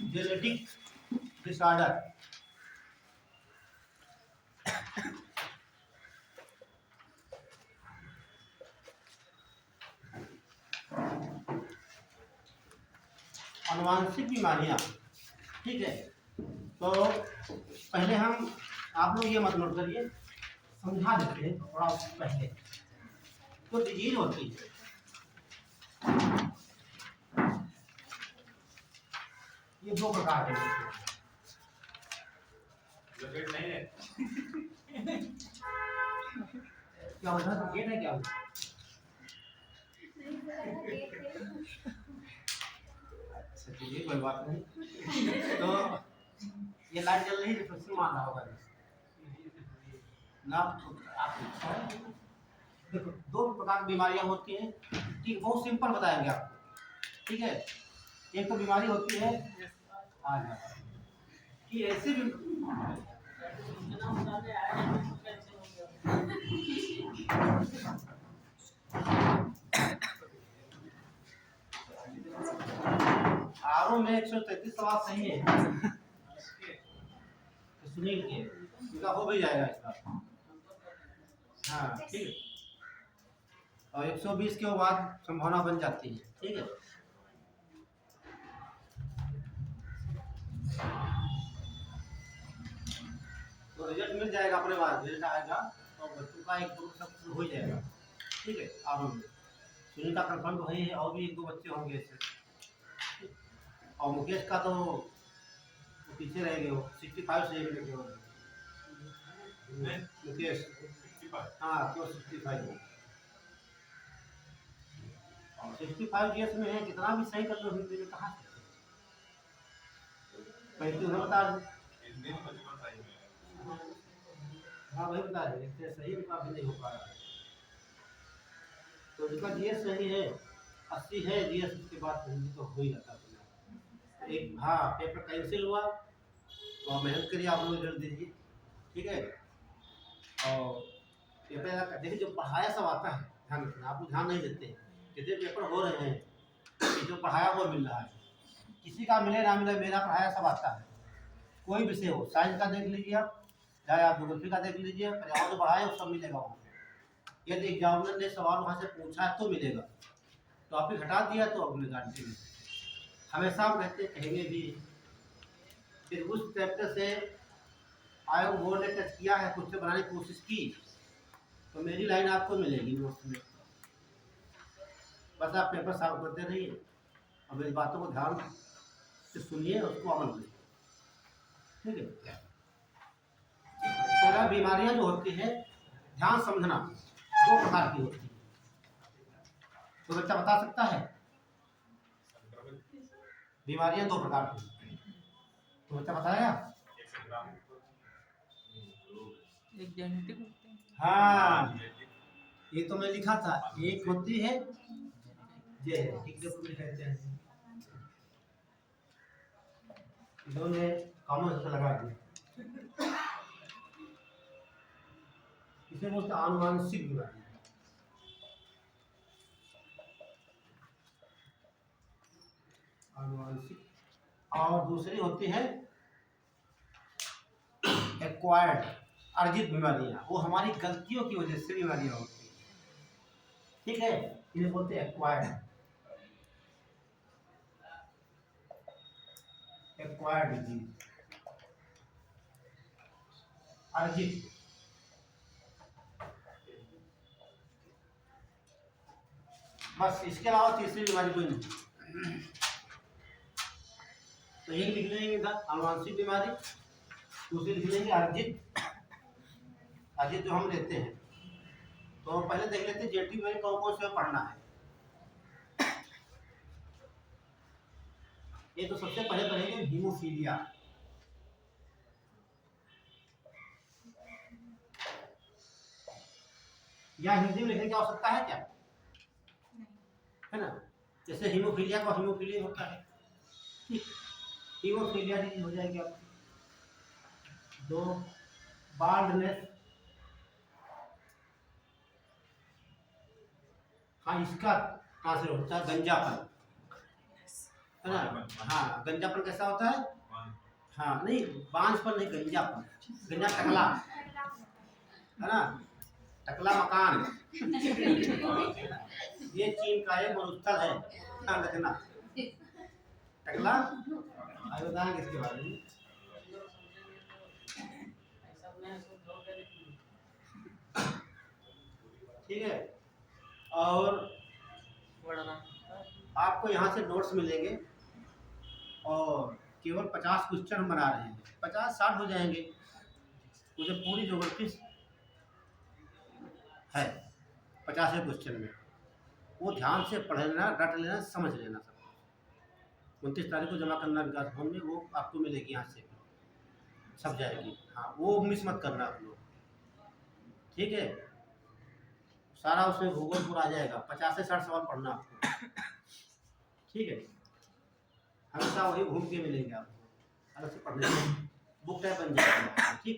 Genetic disorder. आनुवांशिक बीमारियां, ठीक है। तो पहले हम आप लोग ये मत नोट करिए, समझा देते हैं थोड़ा उससे पहले। तो डिजीज होती है, ये दो प्रकार के नहीं है। क्या होता है, गेट है क्या होता है? अच्छा चलिए कोई बात नहीं। तो ये लाइट जल रही है, रिफ्लेक्शन मार रहा होगा ना। आप देखो दो प्रकार की बीमारियां होती हैं, ठीक, बहुत सिंपल बताएंगे आपको, ठीक है। एक तो बीमारी होती है कि ऐसी आरओ में 133 सवाल सही है, तो सुनील के इनका हो भी जाएगा इसका। हाँ ठीक है, और 120 के बाद संभावना बन जाती है, ठीक है। तो रिजल्ट मिल जाएगा अपने पास, रिजल्ट आएगा तो बच्चों का एक ग्रुप सब हो जाएगा, ठीक है। आरओ में सुनील का कंफर्म तो है, और भी एक दो बच्चे होंगे इससे, और मुकेश का तो पीछे रह गए, वो 65 से लगे हो मुकेश। हाँ तो 65 और 65 ईयर्स में है, कितना भी सही कर लो हिंदी में कहाँ पहले उन्हें बता दो। हाँ वही बता रहे, इससे सही उनका भी नहीं हो पा रहा है। तो जिसका जीएस सही है 80 है जीएस, उसके बाद हिंदी तो हो ही जाता है। एक हाँ पेपर कैंसिल हुआ, तो आप मेहनत करिए, आप लोग रिजल्ट दीजिए, ठीक है। और पेपर देखिए जो पढ़ाया सब आता है, ध्यान रखना, आप लोग ध्यान नहीं देते, कितने पेपर हो रहे हैं कि जो पढ़ाया वो मिल रहा है, किसी का मिले ना मिले, मेरा पढ़ाया सब आता है। कोई विषय हो, साइंस का देख लीजिए आप, चाहे आप ज्योग्राफी का देख लीजिए, पर्यावरण जो पढ़ाए वो सब मिलेगा वहाँ। यदि एग्जामिनर ने सवाल वहाँ से पूछा है तो मिलेगा, टॉपिक हटा दिया तो अपने गारंटी में हमेशा हम कहते कहेंगे भी। फिर उस चैप्टर से आयोग बोर्ड ने टच किया है, कुछ से बनाने की कोशिश की, तो मेरी लाइन आपको मिलेगी नोट्स में, बस आप पेपर सॉल्व करते रहिए और मेरी बातों को ध्यान से सुनिए और उसको अमल करिए, ठीक है। तो बीमारियां जो होती है, ध्यान समझना, दो प्रकार की होती है। तो बच्चा बता सकता है बीमारियां दो प्रकार की, तो बच्चा बताएगा। एक जेनेटिक होते हैं। हाँ ये तो मैं लिखा था, एक होती है जेनेटिक, कहते हैं इन्होंने कॉमन से लगा दिया, इसे बोलते आनुवांशिक बीमारी, आनुवांशिक। और दूसरी होती है एक्वायर्ड, अर्जित बीमारियां, वो हमारी गलतियों की वजह से बीमारियां होती है, ठीक है। इन्हें बोलते हैं एक्वायर्ड, एक्वायर्ड डिजीज, अर्जित। बस इसके अलावा तीसरी बीमारी कोई नहीं। तो एक लिख लेंगे था आनुवांशिक बीमारी, दूसरी लिख लेंगे अर्जित, अर्जित जो हम लेते हैं। तो पहले देख लेते हैं जेनेटिक बीमारी कौन कौन से पढ़ना है। ये तो सबसे पहले पढ़ेंगे हीमोफीलिया, या हिंदी में लिखने की आवश्यकता है क्या, है ना। जैसे हीमोफीलिया का हीमोफीलिया होता है, ठीक, हीमोफीलिया डिजीज हो जाएगी आपकी। दो बाल्डनेस, हाँ इसका कहाँ से होता है, गंजापन, है ना। हाँ, गंजापन कैसा होता है? हाँ नहीं, बांझपन नहीं, गंजापन। गंजा टकला, है ना, टकला मकान। ये चीन का एक मरुस्थल है, ध्यान रखना। टकला आगे बताएंगे इसके बारे में। ठीक है, और आपको यहाँ से नोट्स मिलेंगे और केवल 50 क्वेश्चन हम बना रहे हैं, 50-60 हो जाएंगे। मुझे पूरी ज्योग्राफी है 50 क्वेश्चन में, वो ध्यान से पढ़ लेना, रट लेना, समझ लेना। सब 29 तारीख को जमा करना विकास भवन में, वो आपको मिलेगी यहाँ से, सब जाएगी। हाँ, वो मिस मत करना आप लोग, ठीक है। सारा उसमें भूगोल पूरा आ जाएगा, 50 से 60 सवाल पढ़ना आपको, ठीक है। हमेशा वही घूम के मिलेंगे आपको, अलग से पढ़ने के बुक टाइप बन जाएगा, ठीक।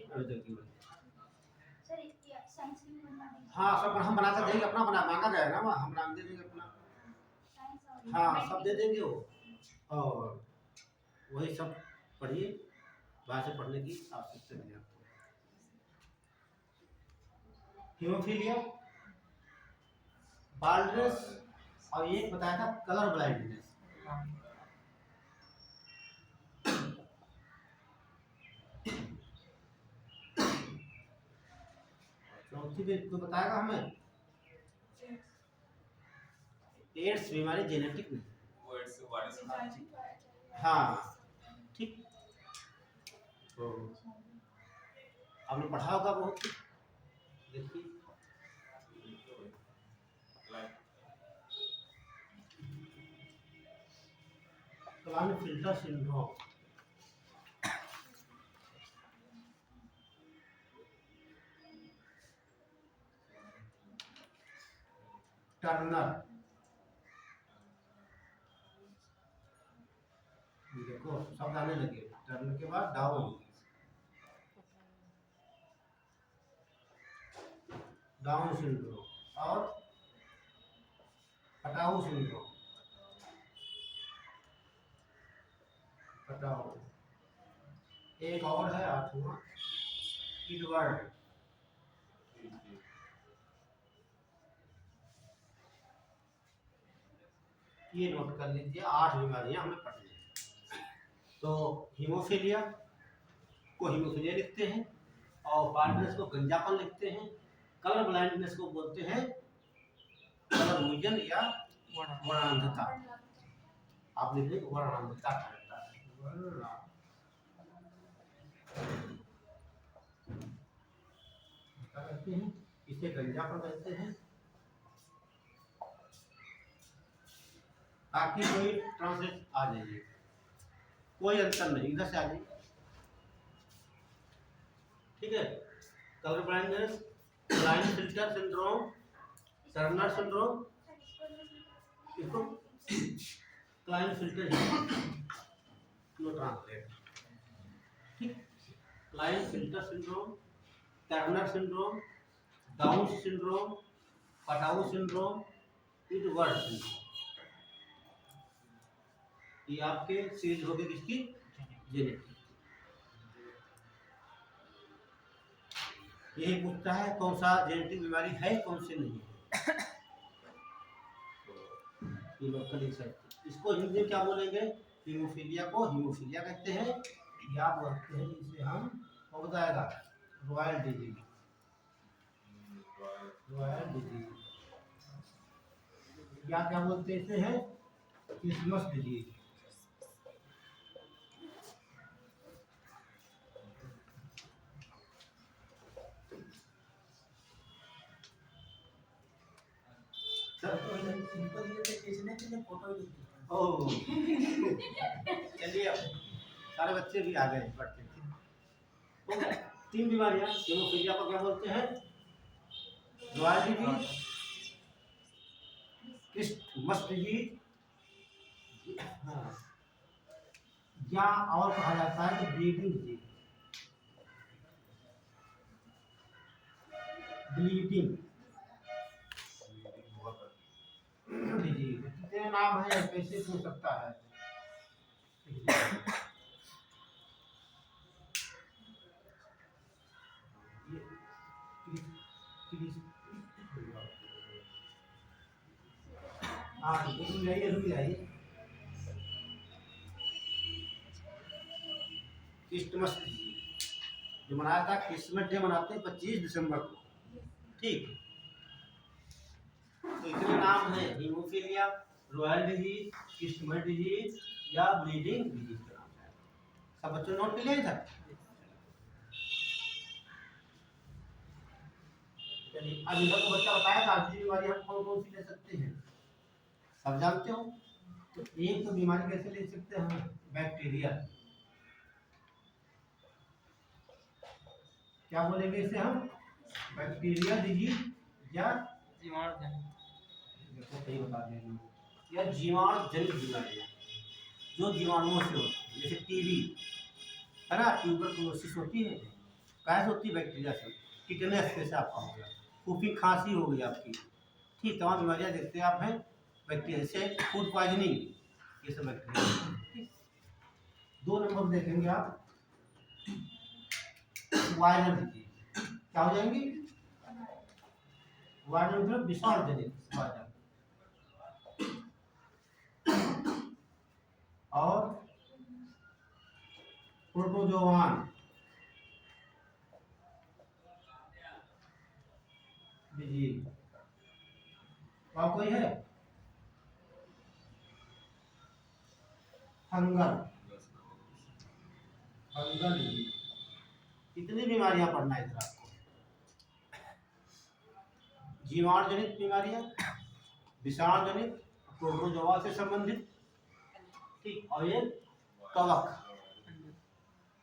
हाँ, सब हम बना कर देंगे, अपना बना मांगा गया है ना, हम बना दे देंगे अपना। हाँ, सब दे देंगे वो, और वही सब पढ़िए, बाहर से पढ़ने की आवश्यकता नहीं आपको। हीमोफीलिया, बाल्डनेस, और एक बताया था कलर ब्लाइंडनेस। चौथी पे कोई बताएगा हमें? एड्स बीमारी जेनेटिक नहीं, हाँ, ठीक। तो आपने पढ़ा होगा बहुत, देखिए फिल्टर सिंड्रोम, टर्नर, देखो शब्द आने लगे, टर्नर के बाद डाउन, डाउन सिंड्रोम, और पटाऊ सिंड्रोम, पटाऊ। एक और है 8वां, किडवर्ड। ये नोट कर लीजिए, 8 बीमारियां हमें पढ़नी है। तो हीमोफीलिया को हीमोफीलिया लिखते हैं, और बाल्डनेस को गंजापन लिखते हैं, कलर ब्लाइंडनेस को बोलते हैं कलर विजन या वर्णांधता। आप लिख लीजिए वर्णांधता कहता है, कहते हैं, इसे गंजापन कहते हैं। ताकि कोई ट्रांसलेट आ जाइए, कोई अंतर नहीं, इधर से आ जाइए, ठीक है। Colour blindness, blind filter syndrome, Turner syndrome, इसको क्लाइन फिल्टर नो ट्रांसलेट, ठीक। Klinefelter syndrome, Turner syndrome, Down syndrome, Patau syndrome, किडवर्ड सिंड्रोम, ये आपके सीरीज हो गए किसकी? जेनेटिक। यही पूछता है कौन सा जेनेटिक बीमारी है, कौन से नहीं है, ये लोग कर सकते। इसको हिंदी में क्या बोलेंगे? हीमोफीलिया को हीमोफीलिया कहते हैं, या बोलते हैं इसे हम, क्या बताएगा, रॉयल डिजीज, रॉयल डिजीज, या क्या बोलते हैं इसे, है क्रिसमस डिजीज। चलिए अब सारे बच्चे भी आ गए पढ़ते थे। 3 बीमारियां, हीमोफीलिया को क्या बोलते हैं? रॉयल डिजीज, क्रिसमस डिजीज, हाँ, या और कहा जाता है कि ब्लीडिंग डिजीज, ब्लीडिंग डिजीज। कितने नाम है, कैसे पूछ सकता है, हाँ रुक जाइए। क्रिसमस जो मनाया था, क्रिसमस डे मनाते हैं 25 दिसंबर को, ठीक। तो इतने नाम है, haemophilia, royal disease, Christmas disease या ब्लीडिंग डिजीज का नाम है। सब बच्चों नोट कर लिया था। चलिए अब इधर को बच्चा बताया था आज बीमारी हम कौन कौन सी ले सकते हैं, सब जानते हो। तो एक तो बीमारी कैसे ले सकते हैं हम, बैक्टीरिया, क्या बोलेंगे इसे हम, बैक्टीरिया डिजीज या जीवाणु जनित, सही बता दें, या जीवाणु जनित बीमारियां जो जीवाणुओं से होती है, जैसे टीबी है ना, ट्यूबरकुलोसिस होती है, कैसे होती है, बैक्टीरिया से, टिटनेस जैसे आपका हो गया, खूफी खांसी हो गई आपकी, ठीक, तमाम बीमारियां देखते हैं आप हैं बैक्टीरिया से, फूड पॉइजनिंग, ये सब बैक्टीरिया। 2 नंबर देखेंगे आप, वायरल डिजीज, क्या हो जाएंगी, वायरल मतलब विषाणु जनित वायरल, और प्रोटोजोआन डिजीज, और कोई है, फंगल डिजीज। कितनी बीमारियां पढ़ना है इधर आपको, जीवाणु जनित बीमारियां, विषाणु जनित, प्रोटोजोआ से संबंधित, ठीक, और ये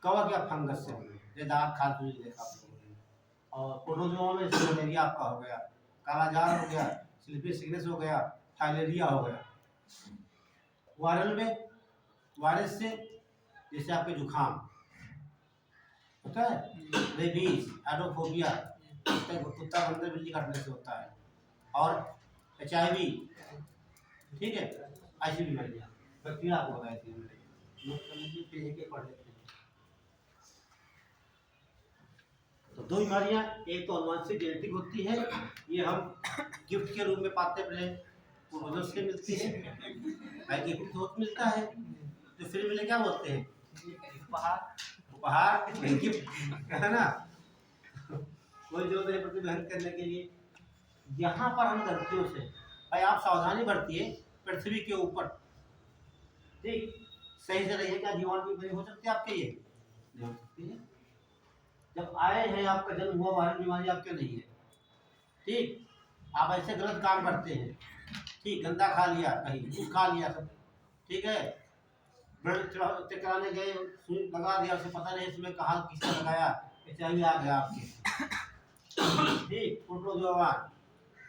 कवक या फंगस से, जैसे दाग खांसी देखा आप लोगों ने, और प्रोटोजोआ में मलेरिया आपका हो गया, कालाजार हो गया, स्लीपी सिकनेस हो गया, फाइलेरिया हो गया। वायरल में वायरस से जैसे आपके जुखाम होता है, रेबीज, एडोफोबिया, कुत्ता बंदर बिल्ली काटने से होता है, और HIV, ठीक है, ऐसी बीमारियां बैक्टीरिया आपको बताई थी, नोट कर लीजिए, फिर एक पढ़ लेते हैं। तो 2 बीमारियां, एक तो अनुवांशिक जेनेटिक होती है, ये हम गिफ्ट के रूप में पाते हैं, पूर्वजों से मिलती है, भाई गिफ्ट तो मिलता है, जो फिर मिले क्या बोलते हैं, उपहार गिफ्ट, है ना, कोई जो है प्रतिबंध करने के लिए। यहाँ पर हम गलतियों से, भाई आप सावधानी बरतिए, पृथ्वी के ऊपर, ठीक, सही से रहिए, क्या जीवाणु की हो सकती है आपके, ये नहीं हो सकती है। जब आए हैं, आपका जन्म हुआ, वायरल बीमारी आपके नहीं है, ठीक, आप ऐसे गलत काम करते हैं, ठीक, गंदा खा लिया, कहीं कुछ खा लिया सब, ठीक है, ब्लड चेक कराने गए, सुई लगा दिया, उसे पता नहीं इसमें कहाँ किसने लगाया, HIV आ गया आपके, ठीक, प्रोटोजोआ,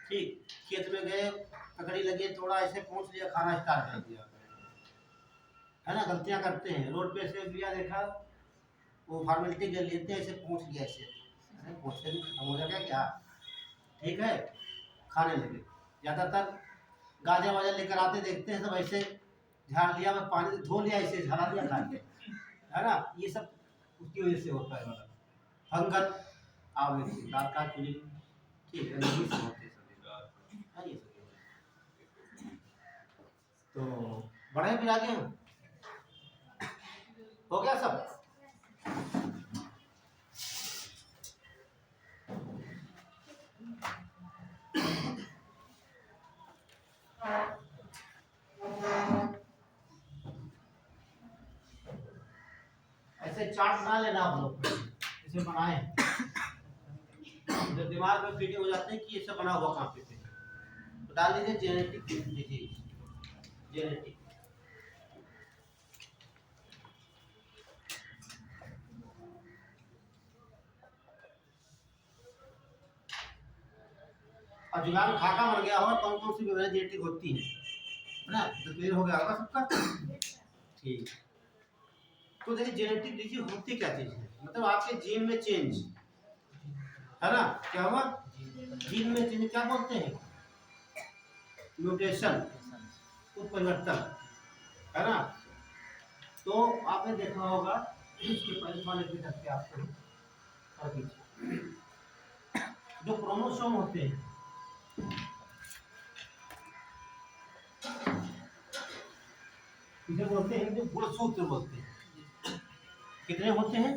ठीक, खेत में गए, ककड़ी लगी, थोड़ा ऐसे पहुंच लिया, खाना स्टार्ट कर दिया, है ना, गलतियां करते हैं, रोड पे से लिया, देखा, वो फॉर्मेलिटी कर लेते हैं, ऐसे पहुंच गया, ऐसे, अरे पहुंचते भी खत्म हो जाएगा क्या, ठीक है, खाने लगे। ज़्यादातर गाजर वाजर लेकर आते, देखते हैं सब ऐसे झाड़ लिया, बस पानी से धो लिया, ऐसे झाड़ा दिया, खा लिया, है ना, ये सब उसकी वजह से होता है, मतलब फंगल, आप दांत का चुनी, ठीक है, नहीं से होते सब, ये सब। तो बढ़े फिर आगे हो गया सब। ऐसे चार्ट बना लेना आप लोग, इसे बनाए, जब दिमाग में फिटिंग हो जाते हैं कि ये सब बना हुआ कहाँ पे, तो डाल दीजिए जेनेटिक डिजीज, जेनेटिक, और दिमाग में खाका बन गया हो, कौन कौन सी बीमारियां जेनेटिक होती है ना, तो क्लियर हो गया होगा सबका, ठीक। तो देखिए जेनेटिक डिजीज होती क्या चीज है, मतलब आपके जीन में चेंज, है ना, क्या हुआ, जीन में चेंज, क्या बोलते हैं, म्यूटेशन, उत्परिवर्तन, है ना। तो आपने देखा होगा इसके पहले वाले भी रखते आपको और पीछे जो क्रोमोसोम होते हैं, इसे बोलते हैं जो गुणसूत्र बोलते हैं। कितने होते हैं?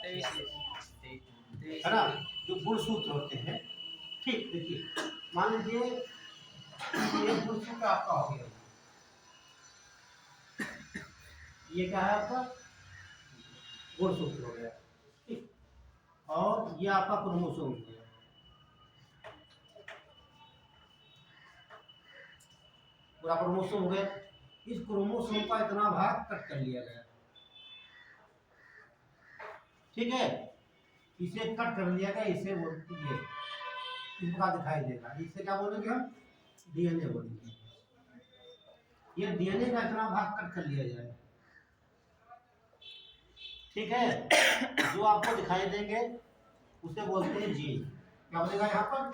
23 है ना, जो गुणसूत्र होते हैं। ठीक, देखिए मान लीजिए ये गुणसूत्र आपका हो गया, ये क्या है आपका गुणसूत्र हो गया, ठीक, और ये आपका क्रोमोसोम हो गया। पूरा क्रोमोसोम हो गया। इस क्रोमोसोम का इतना भाग कट कर लिया गया, ठीक है, इसे कट कर लिया गया, इसे बोलते हैं इसका दिखाई देगा, इसे क्या बोलेंगे हम? डीएनए बोलेंगे। ये डीएनए का इतना भाग कट कर लिया जाए, ठीक है, जो आपको दिखाई देंगे उसे बोलते हैं जीन। क्या बोलेगा यहाँ पर?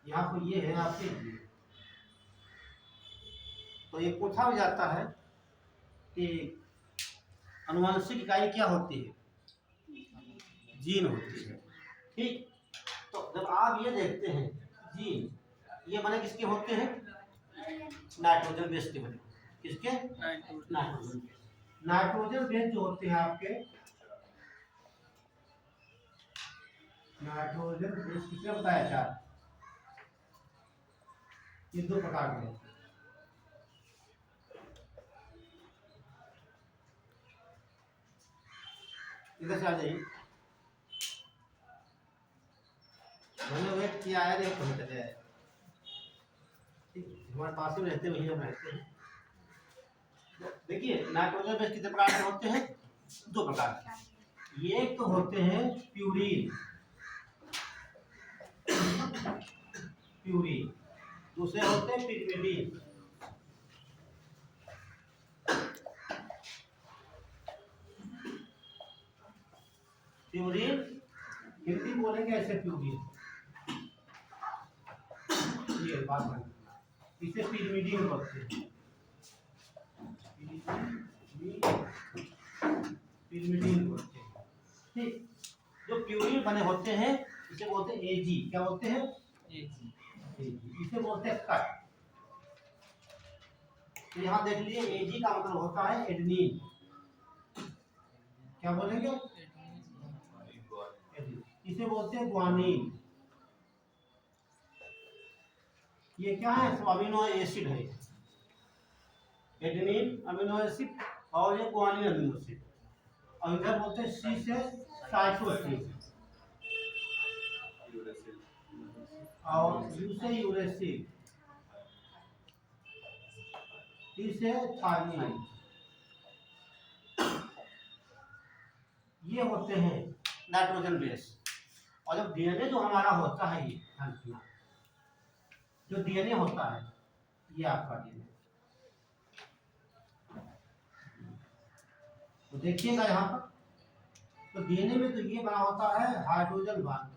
यहाँ पर ये है आपके जीन। तो ये पूछा भी जाता है कि अनुवांशिक इकाई क्या होती है? जीन होती है, ठीक। तो जब आप ये देखते हैं जीन, ये बने किसके होते हैं? नाइट्रोजन बेस के बने। किसके? Nitrogen base. नाइट्रोजन बेस जो होते हैं आपके, नाइट्रोजन बेस किसने बताया? चार। ये दो प्रकार के होते हैं। इधर से आ जाइए, मैंने वेट किया है, नहीं पहुंच गया है, हमारे पास में रहते वही हम रहते हैं। देखिए नाइट्रोजन बेस कितने प्रकार के होते हैं? दो प्रकार के। ये तो होते हैं प्यूरिन, प्यूरिन, दूसरे होते हैं पिरिमिडीन। प्यूरिन हिंदी बोलेंगे ऐसे प्यूरिन, ये बात है, इसे पिरिमिडीन बोलते हैं। पिरिमिडीन बोलते हैं, ठीक। जो प्यूरिन बने होते हैं इसे बोलते हैं एजी। क्या बोलते हैं? एजी। इसे बोलते हैं कट। तो यहाँ देख लीजिए एजी का मतलब होता है एडेनिन। क्या बोलेंगे? इसे बोलते हैं ग्वानिन। ये क्या है? अमीनो एसिड है, एडेनिन अमीनो एसिड और ये ग्वानिन अमीनो एसिड। और इधर बोलते हैं सी से साइटोसिन और यू से यूरेसिल, टी से थायमिन। ये होते हैं नाइट्रोजन बेस। और जब डीएनए जो हमारा होता है, ये जो डीएनए होता है, ये आपका डीएनए, तो देखिएगा यहाँ पर, तो डीएनए में तो ये बना होता है हाइड्रोजन बॉन्ड,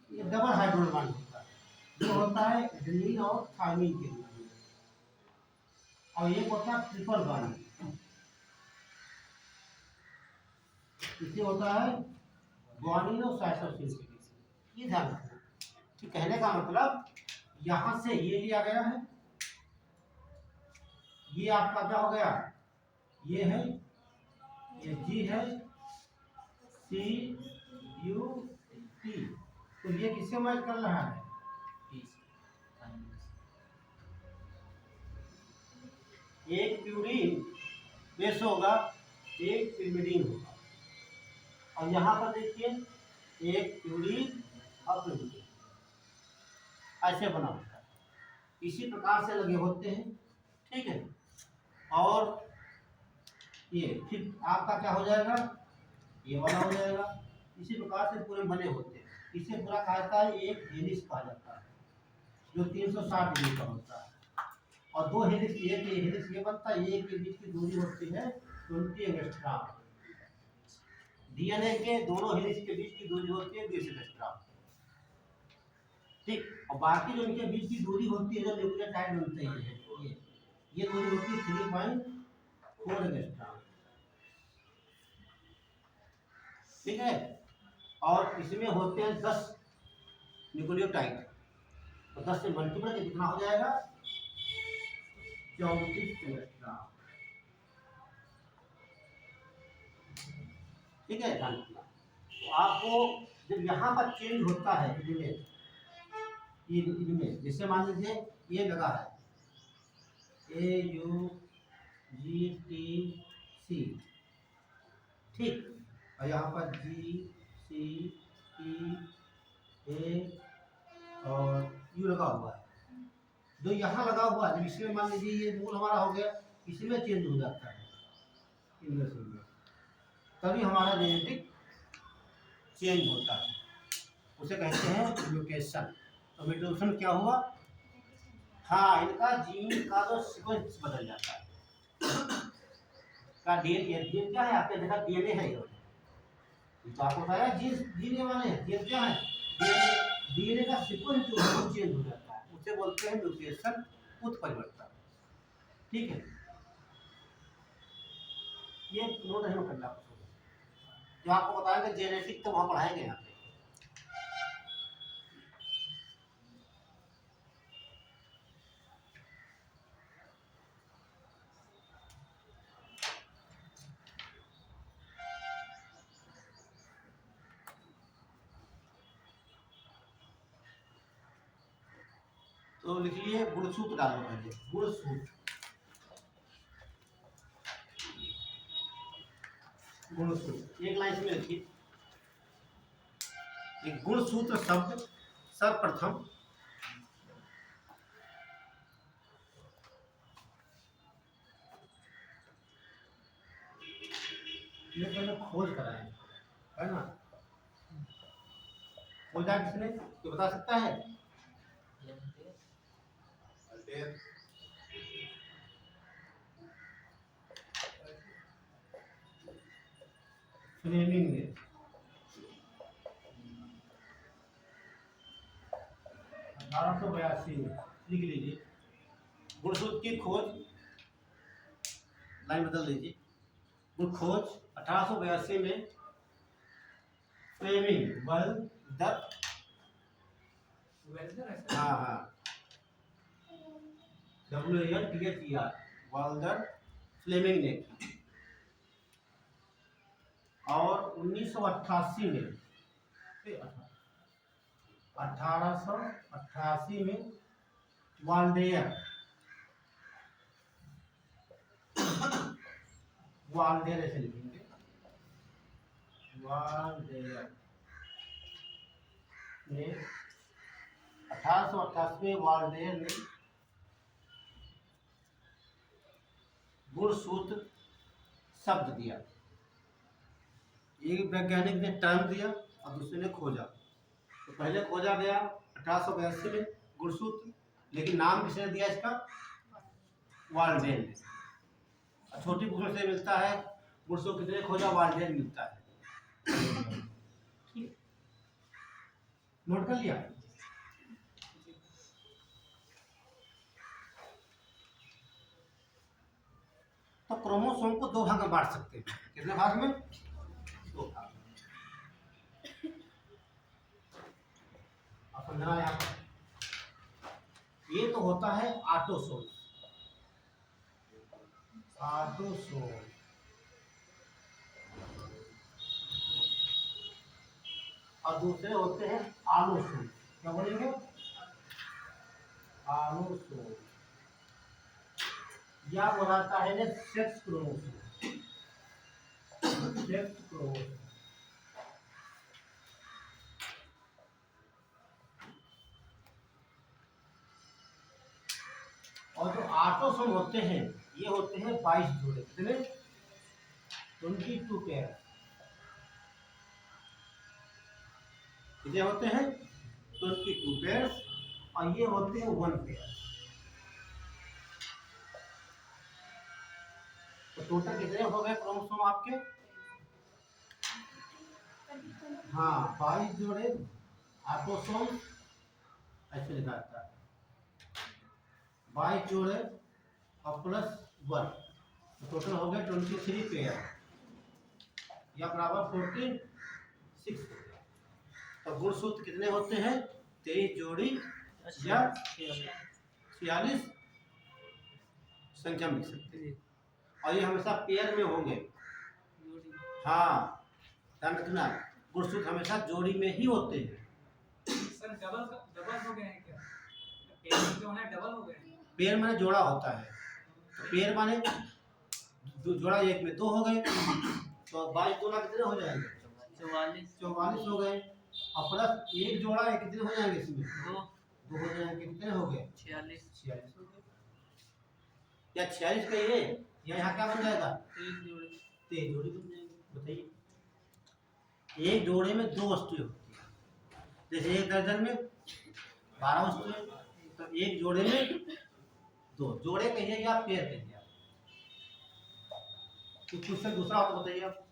ये डबल हाइड्रोजन बॉन्ड होता है, जो होता है एडेनिन और थायमिन के बीच में। और ये होता है ट्रिपल बॉन्ड, इसे होता है ग्वानिन और साइटोसिन के बीच में। ये ध्यान रखना कि कहने का मतलब यहाँ से ये लिया गया है, ये आपका क्या हो गया? ये है, ये जी है, सी यू टी, तो ये किससे मैच कर रहा है? एक प्यूरिन बेस होगा, एक पिरिमिडीन होगा। और यहाँ पर देखिए एक प्यूरिन और पिरिमिडीन ऐसे बना होता है, इसी प्रकार से लगे होते हैं, ठीक है। और ये फिर आपका क्या हो जाएगा? ये वाला हो जाएगा। इसी प्रकार से पूरे बने होते हैं। इसे पूरा कहा जाता है एक हेलिक्स कहा जाता है, जो 360 डिग्री का होता है। और दो हेलिक्स, एक हेलिक्स ये बनता है, एक के बीच की दूरी होती है 20 एंगस्ट्रॉम। डीएनए के दोनों हेलिक्स के बीच की दूरी होती है 20 एंगस्ट्रॉम, ठीक। और बाकी जो इनके बीच की दूरी होती है, जो न्यूक्लियोटाइड बनते हैं, ये दूरी होती है 3.4 एंगस्ट्रॉम, ठीक है। और इसमें होते हैं 10 न्यूक्लियोटाइड, तो 10 से मल्टीपल के कितना हो जाएगा 34 एंगस्ट्रॉम, ठीक है। ध्यान रखना। तो आपको जब यहाँ पर चेंज होता है इनमें जैसे मान लीजिए ये लगा है AUGTC, ठीक, और यहाँ पर GCE और U लगा हुआ है। जो यहाँ लगा हुआ है, इसमें मान लीजिए ये मूल हमारा हो गया, इसमें चेंज हो जाता है इनमें से, तभी हमारा जेनेटिक चेंज होता है, उसे कहते हैं म्यूटेशन। तो म्यूटेशन क्या हुआ? हाँ, इनका जीन का जो सीक्वेंस बदल जाता है का डीएनए क्या है, आपने देखा डीएनए है ये तो आपको बताया जीन डीएनए वाले हैं, ये क्या है डीएनए का सीक्वेंस जो है वो चेंज हो जाता है, उसे बोलते हैं म्यूटेशन, उत्परिवर्तन, ठीक है। ये नोट है करना, जो आपको बताया कि जेनेटिक तो वहाँ पढ़ाएंगे यहाँ पे। तो लिखिए गुणसूत्र डालो पहले, गुणसूत्र, गुणसूत्र एक लाइन में लिखिए। एक गुणसूत्र शब्द सर्वप्रथम ये पहले खोज कराए, है ना, खोजा किसने, तो बता सकता है? फ्लेमिंग ने 1882 में, लिख लीजिए। गुणसूत्र की खोज, लाइन बदल लीजिए, गुण खोज 1882 में फ्लेमिंग वेल्डर, हाँ WALTHER वेल्डर फ्लेमिंग ने, और 1988 में 1888 में वाल्डेयर, वाल्डेयर ऐसे लिखेंगे, वाल्डेयर ने 1888 में वाल्डेयर ने गुणसूत्र शब्द दिया। एक वैज्ञानिक ने टर्म दिया और दूसरे ने खोजा। तो पहले खोजा गया 1882 में गुणसूत्र, लेकिन नाम किसने दिया इसका? वाल्डेयर ने। छोटी बुक से मिलता है गुणसूत्र किसने खोजा? वाल्डेयर मिलता है, ठीक, नोट कर लिया। तो क्रोमोसोम को दो भाग में बांट सकते हैं, कितने भाग में? दो भाग। अब समझना यहाँ पर, ये तो होता है ऑटोसोम, ऑटोसोम, और दूसरे होते हैं आलोसोम। क्या बोलेंगे? आलोसोम, या बोलाता है ना सेक्स क्रोमोसोम, सेक्स क्रोमोसोम। और जो ऑटोसोम होते हैं ये होते हैं 22 जोड़े, कितने? 22 पेयर, कितने होते हैं? 22 पेयर, और ये होते हैं 1 पेयर। तो टोटल कितने हो गए क्रोमोसोम आपके? हाँ, 22 जोड़े ऑटोसोम, ऐसे लिखा था 22 जोड़े, और +1, टोटल हो गया 23 पेयर या बराबर 46 हो गया। तो गुणसूत्र कितने होते हैं? 23 जोड़ी या 46 संख्या में लिख सकते हैं। और ये हमेशा पेयर में होंगे। हाँ, ध्यान रखना, गुणसूत्र हमेशा जोड़ी में ही होते हैं। सर डबल हो गए हैं क्या? पेयर जो है डबल हो गए हैं। पेयर माने जोड़ा होता है, तो पेयर माने जोड़ा एक में 2 हो गए, तो 22 दूना कितने हो जाएंगे? 44 हो गए। और प्लस एक जोड़ा है, कितने हो जाएंगे इसमें? 2 हो जाएंगे। कितने हो गए? 46 हो गए। या 46 कहिए या यहाँ क्या बन जाएगा? 23 जोड़ी बन जाएंगे। बताइए, एक जोड़े में 2 वस्तुएं होती है। जैसे एक दर्जन में 12 वस्तुएं, तो एक जोड़े में 2 जोड़े कहिए या पेयर कहिए आप। तो क्वेश्चन दूसरा हो तो बताइए आप।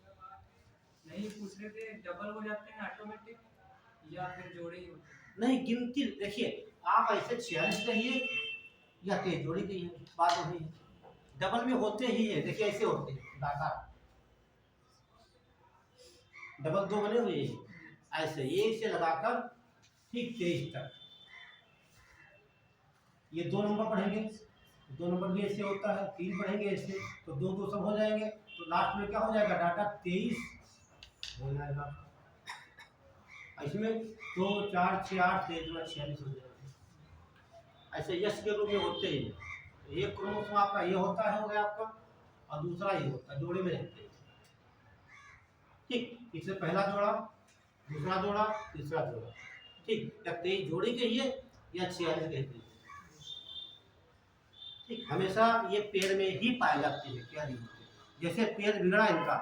नहीं पूछ रहे थे, डबल हो जाते हैं ऑटोमेटिक या फिर जोड़े ही होते हैं? नहीं, गिनती देखिए, आप ऐसे 46 कहिए या 23 जोड़ी कहिए, बात वही है। डबल में होते ही है, देखिए ऐसे होते हैं डाटा, डबल 2 बने हुए हैं ऐसे, एक से लगाकर ठीक 23 तक। ये 2 नंबर पढ़ेंगे, 2 नंबर भी ऐसे होता है, 3 पढ़ेंगे ऐसे, तो 2 2 सब हो जाएंगे, तो लास्ट में क्या हो जाएगा? डाटा 23 हो जाएगा। इसमें 2 4 6 8 23 46 हो जाएगा। ऐसे यश के रूप में होते ही हैं। एक क्रोमोसोम आपका ये होता है, हो गया आपका, और दूसरा ये होता है, जोड़े में रहते हैं। ठीक, इससे पहला जोड़ा, दूसरा जोड़ा, तीसरा जोड़ा। ठीक, या 23 जोड़ी कहिए या 46 कहते हैं। ठीक, हमेशा ये पेड़ में ही पाए जाते हैं। क्या नहीं होते, जैसे पेड़ बिगड़ा इनका,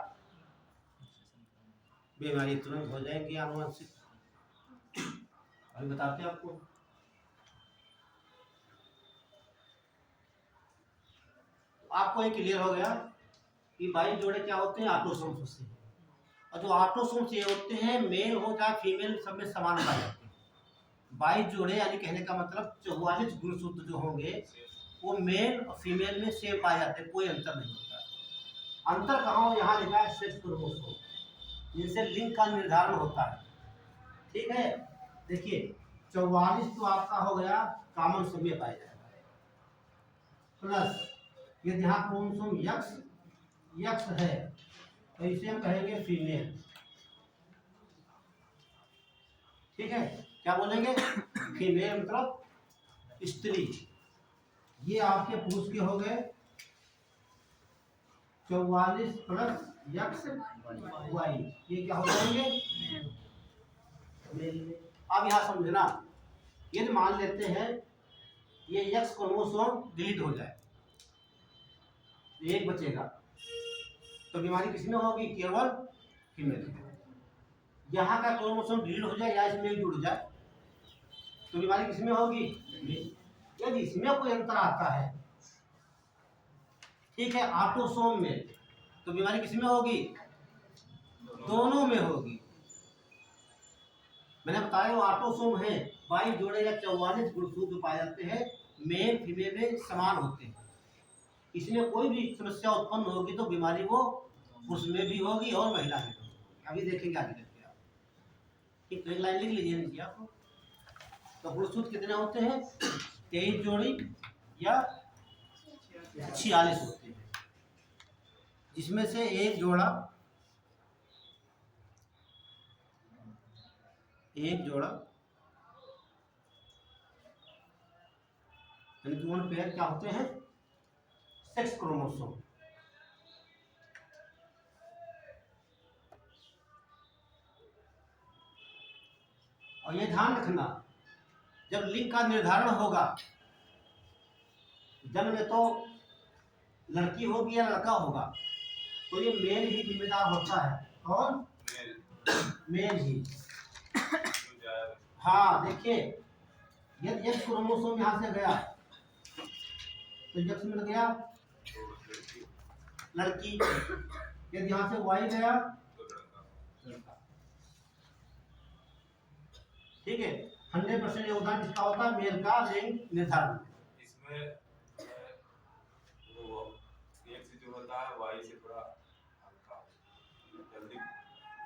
बीमारी तुरंत हो जाएंगी आनुवंशिक। अभी बताते हैं आपको। आपको ये क्लियर हो गया कि 22 जोड़े क्या होते हैं? ऑटोसोम्स होते हैं। और जो ऑटोसोम्स ये होते हैं, मेल हो चाहे फीमेल, सब में समान पाए जाते हैं। 22 जोड़े यानी कहने का मतलब 44 गुणसूत्र जो होंगे वो मेल और फीमेल में सेम पाए जाते हैं, कोई अंतर नहीं होता। अंतर कहाँ हो? यहाँ लिखा है सेक्स क्रोमोसोम, जिनसे लिंग का निर्धारण होता है। ठीक है, देखिए 44 तो आपका हो गया कॉमन सब में पाया जाएगा, प्लस यदि यहाँ क्रोमोसोम यक्स है तो इसे हम कहेंगे फीमेल। ठीक है, क्या बोलेंगे? फीमेल मतलब स्त्री। ये आपके पुरुष के हो गए 44 प्लस यक्स वाई, ये क्या हो जाएंगे? मेल में। अब यहाँ समझना, यदि मान लेते हैं ये यक्स क्रोमोसोम डिलीट हो जाए, एक बचेगा, तो बीमारी किसमें होगी? केवल फीमेल में। यहाँ का क्रोमोसोम डिलीट हो जाए या इसमें जुड़ जाए, तो बीमारी किसमें होगी? यदि इसमें कोई अंतर आता है, ठीक है, ऑटोसोम में, तो बीमारी किसमें होगी? दोनों में होगी। मैंने बताया वो ऑटोसोम है, 22 जोड़े या 44 गुणसूत्र पाए जाते हैं, मेल फीमेल में समान होते हैं। इसमें कोई भी समस्या उत्पन्न होगी तो बीमारी वो उसमें भी होगी और महिला में होगी। अभी देखेंगे आगे करके आप। एक लाइन लिख लीजिए नीचे आपको। तो गुणसूत्र कितने होते हैं? 23 जोड़ी या 46 होते हैं, जिसमें से एक जोड़ा यानी कि वन पेयर क्या होते हैं? Sex chromosome. और ये ध्यान रखना, जब लिंग का निर्धारण होगा, जन्म में तो लड़की होगी या लड़का होगा, तो ये मेल ही जिम्मेदार होता है। कौन? मेल ही। हाँ, देखिए यदि एक्स क्रोमोसोम यहाँ से गया तो एक्स मिल गया लड़की, यदि यहाँ से वाई गया लड़का। ठीक है, 100% योगदान किसका होता है? मेल का लिंग निर्धारण। इसमें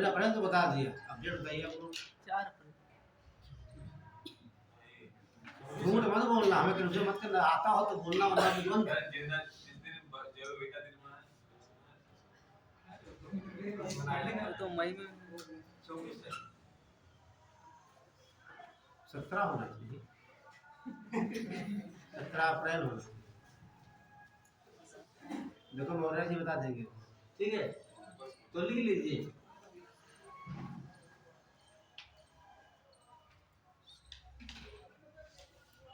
मैंने अप्रैल तो बता दिया, अब डेट बताइए आप लोग। 4 अप्रैल। झूठ मत बोलना, हमें कंफ्यूज मत करना, आता हो तो बोलना, वरना तुरंत तो मई में 17 होना चाहिए, 17 अप्रैल होना चाहिए। देखो मौर्य जी बता देंगे, ठीक है, तो लिख लीजिए।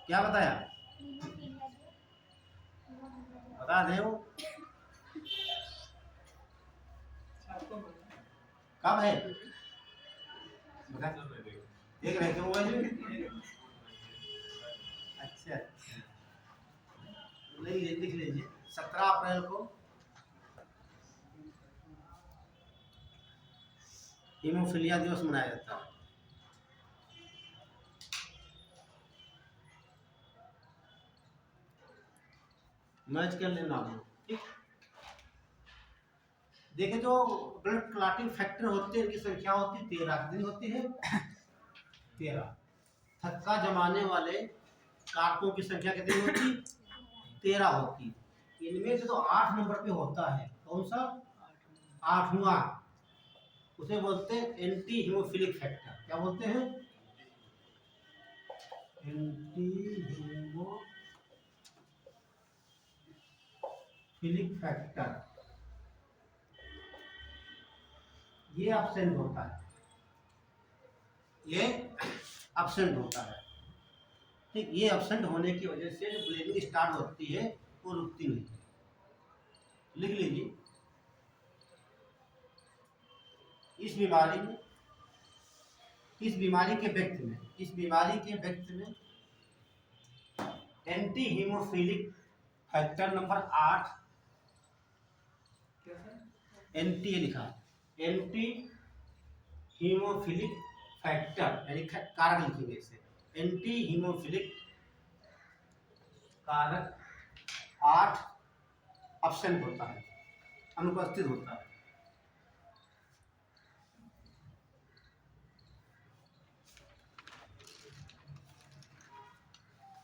क्या बताया, बता दे वो कब है, बता देख रहे थे मोबाइल में। अच्छा लिख लीजिए 17 अप्रैल को हीमोफीलिया दिवस मनाया जाता है। मैच कर लेना आप लोग, ठीक। देखिए जो ब्लड क्लॉटिंग फैक्टर होते हैं इनकी संख्या होती है 13, कितनी होती है 13। थक्का जमाने वाले कारकों की संख्या कितनी होती 13 होती। इनमें से तो 8 नंबर पे होता है, कौन सा 8वां, उसे बोलते हैं एंटी हीमोफिलिक फैक्टर। क्या बोलते हैं, एंटी हीमोफिलिक फैक्टर। ये एब्सेंट होता है, ये एब्सेंट होता है, ठीक। ये एब्सेंट होने की वजह से जो ब्लीडिंग स्टार्ट होती है वो रुकती नहीं। लिख लीजिए, इस बीमारी में, इस बीमारी के व्यक्ति में anti haemophilic factor number 8, anti लिखा, एंटी हीमोफिलिक फैक्टर यानी कारक लिखेंगे इसे, एंटी हीमोफिलिक कारक 8 एब्सेंट होता है, अनुपस्थित होता है।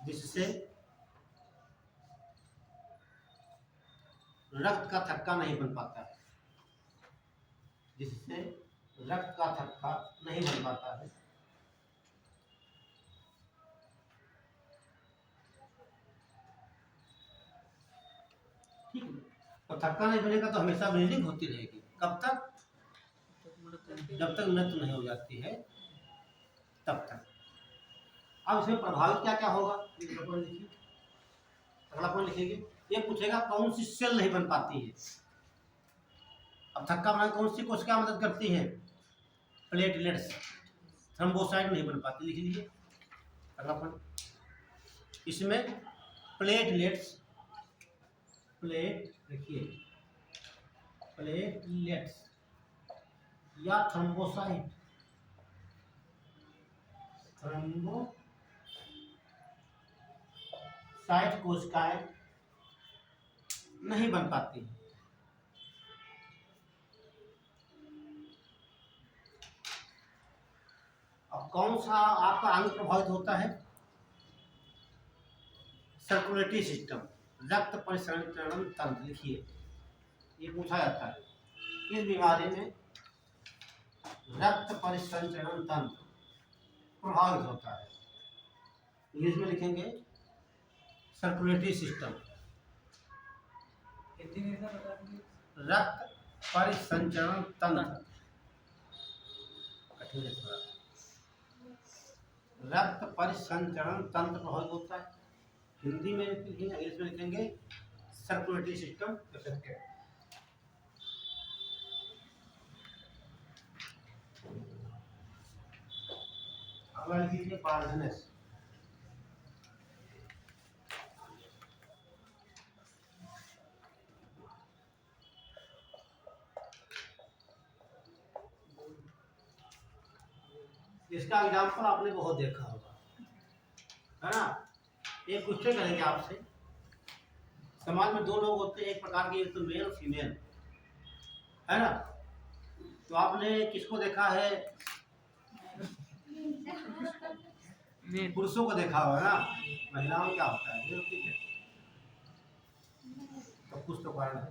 जिससे रक्त का थक्का नहीं बन पाता है, जिससे रक्त का थक्का नहीं बन पाता है। ठीक है, तो थक्का नहीं बनेगा तो हमेशा ब्लीडिंग होती रहेगी। कब तक, जब तक मृत्यु नहीं हो जाती है तब तक। अब इसमें प्रभावित क्या क्या होगा, अगला पॉइंट लिखिए। ये पूछेगा कौन सी सेल नहीं बन पाती है। अब थक्का बनाने कौन सी कोशिका मदद करती है, प्लेटलेट्स, थ्रोम्बोसाइट नहीं बन पाती, लिख लीजिए अगला पॉइंट। इसमें प्लेटलेट्स, प्लेटलेट्स या थ्रोम्बोसाइट, थ्रोम्बोसाइट कोशिकाएं नहीं बन पाती। अब कौन सा आपका अंग प्रभावित होता है, सर्कुलेटरी सिस्टम, रक्त परिसंचरण तंत्र, लिखिए ये पूछा जाता है। इस बीमारी में रक्त परिसंचरण तंत्र प्रभावित होता है, इंग्लिश में लिखेंगे सर्कुलेटरी सिस्टम। रक्त परिसंचरण तंत्र, कठिन है थोड़ा। रक्त परिसंचरण तंत्र प्रभावित होता है, हिंदी में लिखेंगे, इंग्लिश में लिखेंगे सर्कुलेटरी सिस्टम इफेक्टेड। अगला लिखिए पार्जनेस। इसका एग्जाम्पल आपने बहुत देखा होगा, है ना। एक क्वेश्चन करेंगे आपसे, समाज में दो लोग होते हैं एक प्रकार के, एक तो मेल और फीमेल, है ना। तो आपने किसको देखा है? पुरुषों को देखा होगा ना, महिलाओं में क्या होता है? ये होती है, तो कुछ तो कारण है।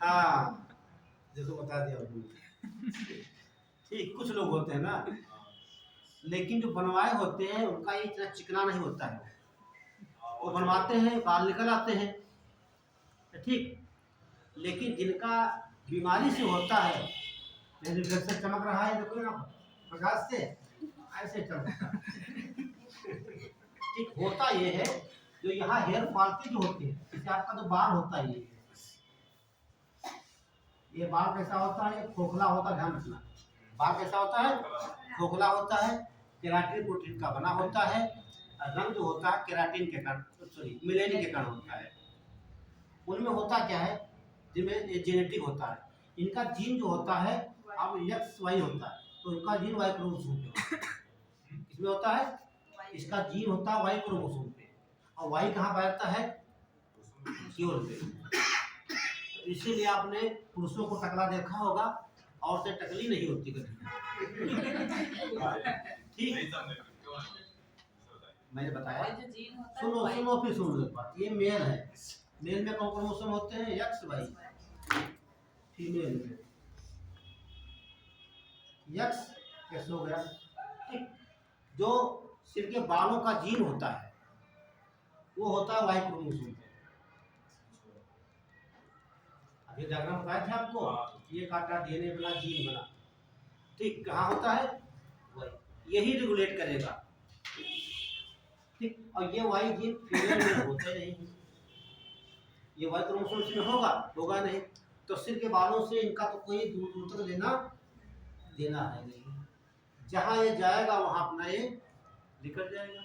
हाँ, देखो बता दिया आपने। ठीक, कुछ लोग होते हैं ना, लेकिन जो बनवाए होते हैं उनका ये इतना चिकना नहीं होता है। वो बनवाते हैं, बाल निकल आते हैं, ठीक, लेकिन जिनका बीमारी से होता है, जैसे घर से चमक रहा है, देखो ना प्रकाश से ऐसे चमकता है। ठीक, होता ये है जो यहाँ हेयर फॉल के जो होते हैं, जैसे आपका जो बाल होता है, ये बाल कैसा होता है? खोखला होता है, ध्यान रखना। बाल कैसा होता है? खोखला होता है, केराटिन प्रोटीन का बना होता है। रंग जो होता है केराटिन के कारण, सॉरी मेलेनिन के कारण होता है। उनमें होता क्या है, जिनमें जेनेटिक होता है, इनका जीन जो होता है अब XY होता है, तो इनका जीन Y क्रोमोसोम पे होता है। इसमें होता है, इसका जीन होता है Y क्रोमोसोम पे, और Y कहाँ बैठता है? क्योर पे। इसीलिए आपने पुरुषों को टकला देखा होगा, औरतें टकली नहीं होती कभी। ठीक, मैंने बताया। सुनो सुनो फिर सुनो एक बात, ये मेल है, मेल में कौन क्रोमोसोम होते हैं? XY। फीमेल में X कैसे हो गया? ठीक, जो सिर के बालों का जीन होता है वो होता है Y क्रोमोसोम पे। अभी डायग्राम बताया था आपको, ये काटा DNA बना, जीन बना, ठीक, कहाँ होता है? वही, यही रेगुलेट करेगा। ठीक, और ये वाई जीन फीमेल में होते नहीं, ये वाई क्रोमोसोम में होगा नहीं, तो सिर के बालों से इनका तो कोई दूर दूर तक देना है नहीं, जहाँ ये जाएगा वहाँ अपना ये निकल जाएगा।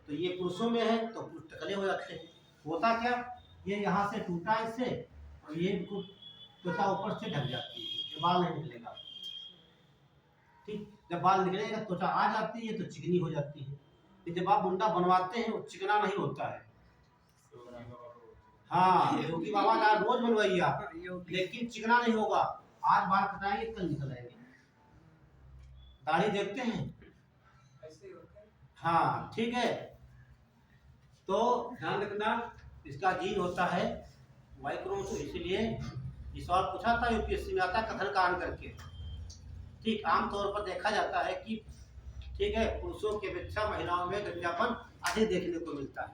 तो ये पुरुषों में है तो पुरुष टकले हो जाते हैं। होता क्या, ये यहाँ से टूटा इससे, और ये त्वचा ऊपर से ढक जाती है, ये बाल नहीं निकलेगा। ठीक, जब बाल निकलेगा त्वचा आ जाती है तो चिकनी हो जाती है। जब आप मुंडा बनवाते हैं वो चिकना नहीं होता है। हाँ, योगी बाबा का रोज बनवाइए आप, लेकिन चिकना नहीं होगा। आज बाल कटाएंगे कल निकल आएंगे। दाढ़ी देखते हैं ऐसे ही होता है। हाँ, ठीक है, तो ध्यान रखना, इसका जीन होता है वाई क्रोमोसोम। इसीलिए ये सवाल पूछा था यूपीएससी में, आता है कथन कान करके। ठीक, आमतौर पर देखा जाता है कि ठीक है, पुरुषों की अपेक्षा महिलाओं में गंजापन अधिक देखने को मिलता है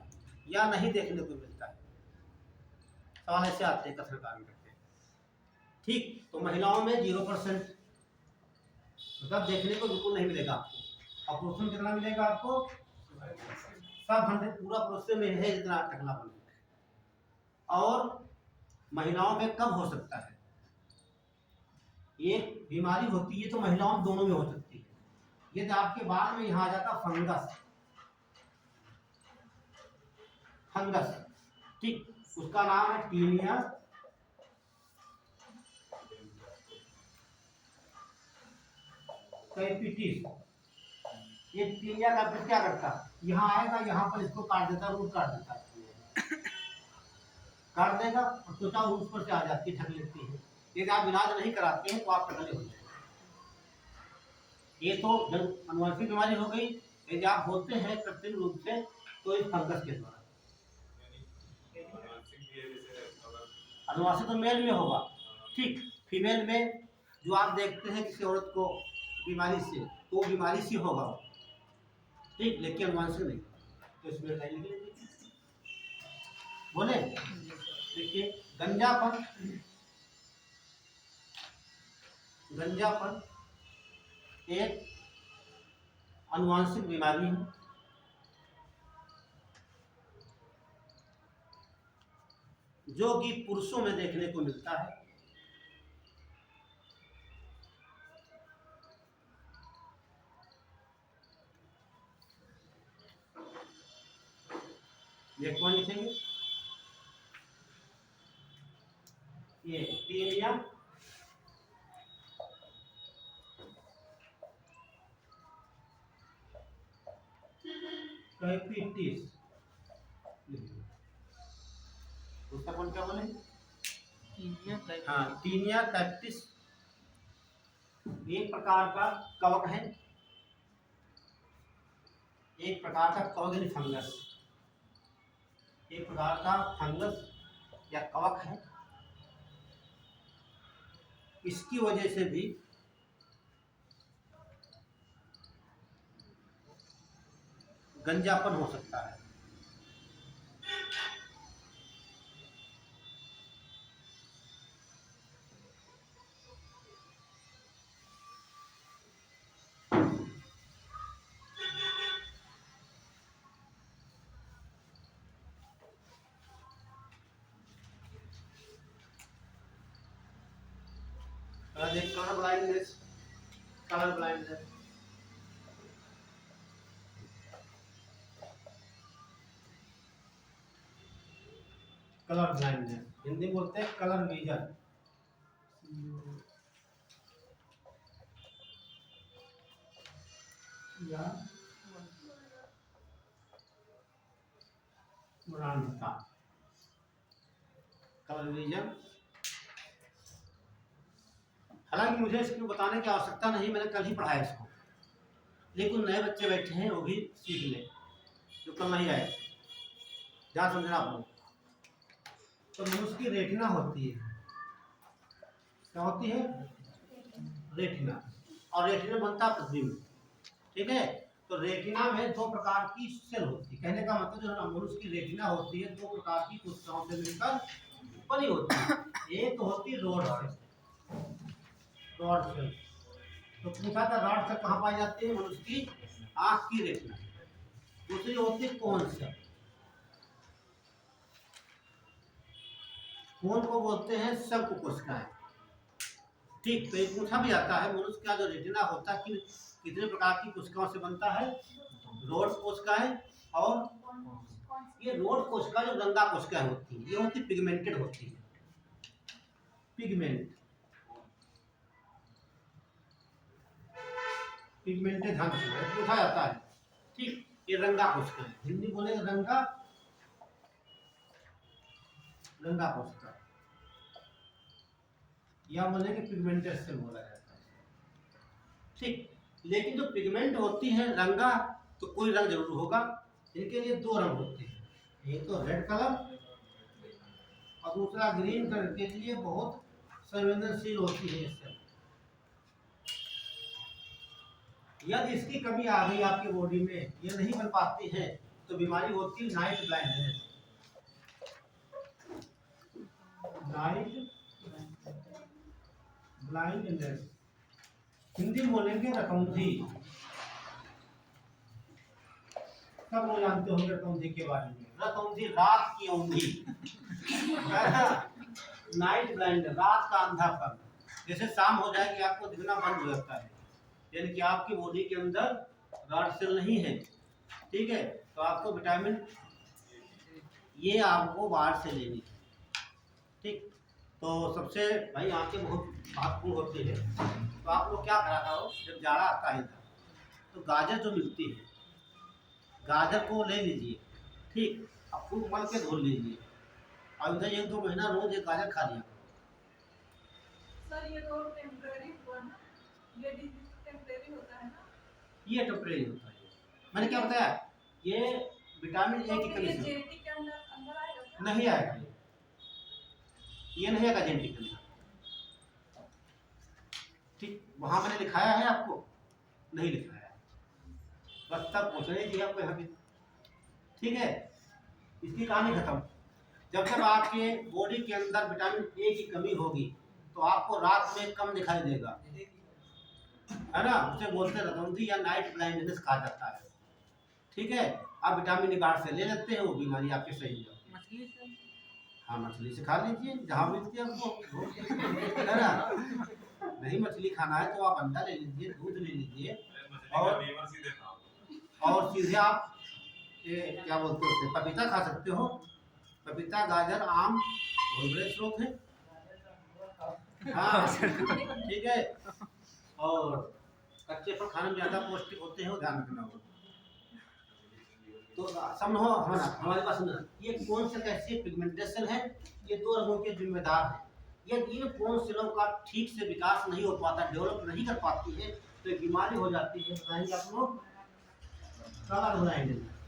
या नहीं देखने को मिलता है। सवाल ऐसे आते हैं कथन कान करके। ठीक, तो महिलाओं में 0%, मतलब देखने को बिल्कुल नहीं मिलेगा आपको। और पुरुषों में कितना मिलेगा आपको? सब 100, पूरा पुरुषों में है जितना टकलापन है। और महिलाओं में कब हो सकता है? ये बीमारी होती है तो महिलाओं में दोनों में हो सकती है। ये तो आपके बाल में यहाँ आ जाता फंगस, ठीक, उसका नाम है टीनिया कैपिटिस। ये टीनिया कैपिटिस क्या करता है, यहाँ आएगा, यहाँ पर इसको काट देता है, रूट काट देता है, काट देगा और त्वचा उस पर से आ जाती है, ढक लेती है। यदि आप इलाज नहीं कराते हैं तो आप टकले हो जाएंगे। ये तो अनुवांशिक बीमारी हो गई। यदि आप होते हैं कृत्रिम रूप से तो इस फंगस के द्वारा। अनुवांशिक तो मेल में होगा, ठीक, फीमेल में जो आप देखते हैं किसी औरत को बीमारी से, तो वो बीमारी से होगा, ठीक, लेकिन अनुवांशिक नहीं। तो इसमें नहीं निकलेगी। बोले देखिए, गंजापन एक अनुवांशिक बीमारी है जो कि पुरुषों में देखने को मिलता है। ये कौन लिखेंगे? ये टीनिया कैपिटिस। उसका कौन क्या बोले? हाँ, टीनिया कैक्टिस एक प्रकार का कवक है, एक प्रकार का कवक यानी फंगस, एक प्रकार का फंगस या कवक है। इसकी वजह से भी गंजापन हो सकता है। Colour blindness, colour blindness, colour blindness Hindi में बोलते हैं कलर विजन। या मूर्छता, कलर विजन। हालांकि मुझे इसको बताने की आवश्यकता नहीं, मैंने कल ही पढ़ाया इसको, लेकिन नए बच्चे बैठे हैं वो भी सीख लें जो कल नहीं आए। ध्यान समझना आप लोग। तो मनुष्य की रेटिना होती है, क्या होती है? रेटिना। और रेटिना बनता है पृथ्वी में, ठीक है। तो रेटिना में दो प्रकार की सेल होती है, कहने का मतलब जो मनुष्य की रेटिना होती है दो प्रकार की कोशिकाओं से मिलकर बनी होती है। एक होती है रॉड सेल, रॉड सेल। तो पूछा था रॉड सेल कहाँ पाई जाती है? मनुष्य की आंख की रेटिना। दूसरी होती है कोन सेल, कोन को बोलते हैं शंकु कोशिकाएं, ठीक। तो ये पूछा भी जाता है मनुष्य का जो रेटिना होता है कि कितने प्रकार की कोशिकाओं से बनता है? रॉड कोशिकाएं, और ये रॉड कोशिका जो रंगा कोशिकाएं होती है ये होती पिगमेंटेड होती है, पिगमेंट, पिगमेंटेड ढंग से पूछा जाता है, ठीक। ये रंगा कोशिकाएं, हिंदी बोले रंगा, रंगा कोशिका, या बोले कि पिगमेंटेड सेल बोला जाता है, ठीक। लेकिन जो पिगमेंट होती है रंगा, तो कोई रंग जरूर होगा। इनके लिए दो रंग होते हैं, एक तो रेड कलर और दूसरा ग्रीन कलर के लिए बहुत संवेदनशील होती है सेल। यदि इसकी कमी आ गई आपकी बॉडी में, ये नहीं बन पाती है, तो बीमारी होती है night blindness, night blindness. Hindi बोलेंगे रतौंधी, सब लोग जानते होंगे रतौंधी के बारे में। रतौंधी रात की औंधी, नाइट ब्लाइंड, रात का अंधापन। जैसे शाम हो जाएगी आपको दिखना बंद हो जाता है, यानी कि आपकी बॉडी के अंदर रॉड सेल नहीं है, ठीक है। तो आपको विटामिन ये आपको बाहर से लेनी है, ठीक। तो सबसे भाई आंखें बहुत महत्वपूर्ण होती है, तो आप लोग क्या करा करो जब जाड़ा आता है तो गाजर जो मिलती है, गाजर को ले लीजिए, ठीक। अब खूब मल के धो लीजिए, और इधर 1-2 महीना रोज एक गाजर खा लिया। सर ये तो टेम्परेरी हुआ ना, ये टेम्परेरी होता है ना? ये टेम्परेरी होता है। मैंने क्या बताया? ये विटामिन ए की कमी से जेनेटिक के अंदर आएगा क्या? नहीं आएगा, ये नहीं आएगा जेनेटिक के अंदर, ठीक। वहां मैंने लिखाया है आपको? नहीं लिखाया है, बस तब पूछने चाहिए आपको यहाँ पे, ठीक है। इसकी कहानी खत्म। जब तक आपके बॉडी के अंदर विटामिन ए की कमी होगी तो आपको रात में कम दिखाई देगा, है ना। उसे बोलते हैं रतौंधी या नाइट ब्लाइंडनेस कहा जाता है, ठीक है। आप विटामिन ए बाहर से ले लेते हैं, वो बीमारी आपकी सही हो जाती है। मछली से? हाँ, मछली से खा लीजिए जहाँ मिलती है आपको, है ना। नहीं मछली खाना है तो आप अंडा ले लीजिए, दूध ले लीजिए, और सीधे आप क्या बोलते हैं पपीता खा सकते हो। पपीता, गाजर, आम बहुत बड़े स्रोत हैं, हाँ, ठीक है। और कच्चे फल खाने में ज़्यादा पौष्टिक होते हैं, वो ध्यान रखना होगा। तो समझो हमारी बात समझना, ये कौन सा कैसी पिगमेंटेशन है? ये 2 रंगों के जिम्मेदार है, यदि इन कोशिकाओं का ठीक से विकास नहीं हो पाता, डेवलप नहीं कर पाती है, तो एक बीमारी हो जाती है, बताएंगे आप लोग, कलर ब्लाइंडनेस।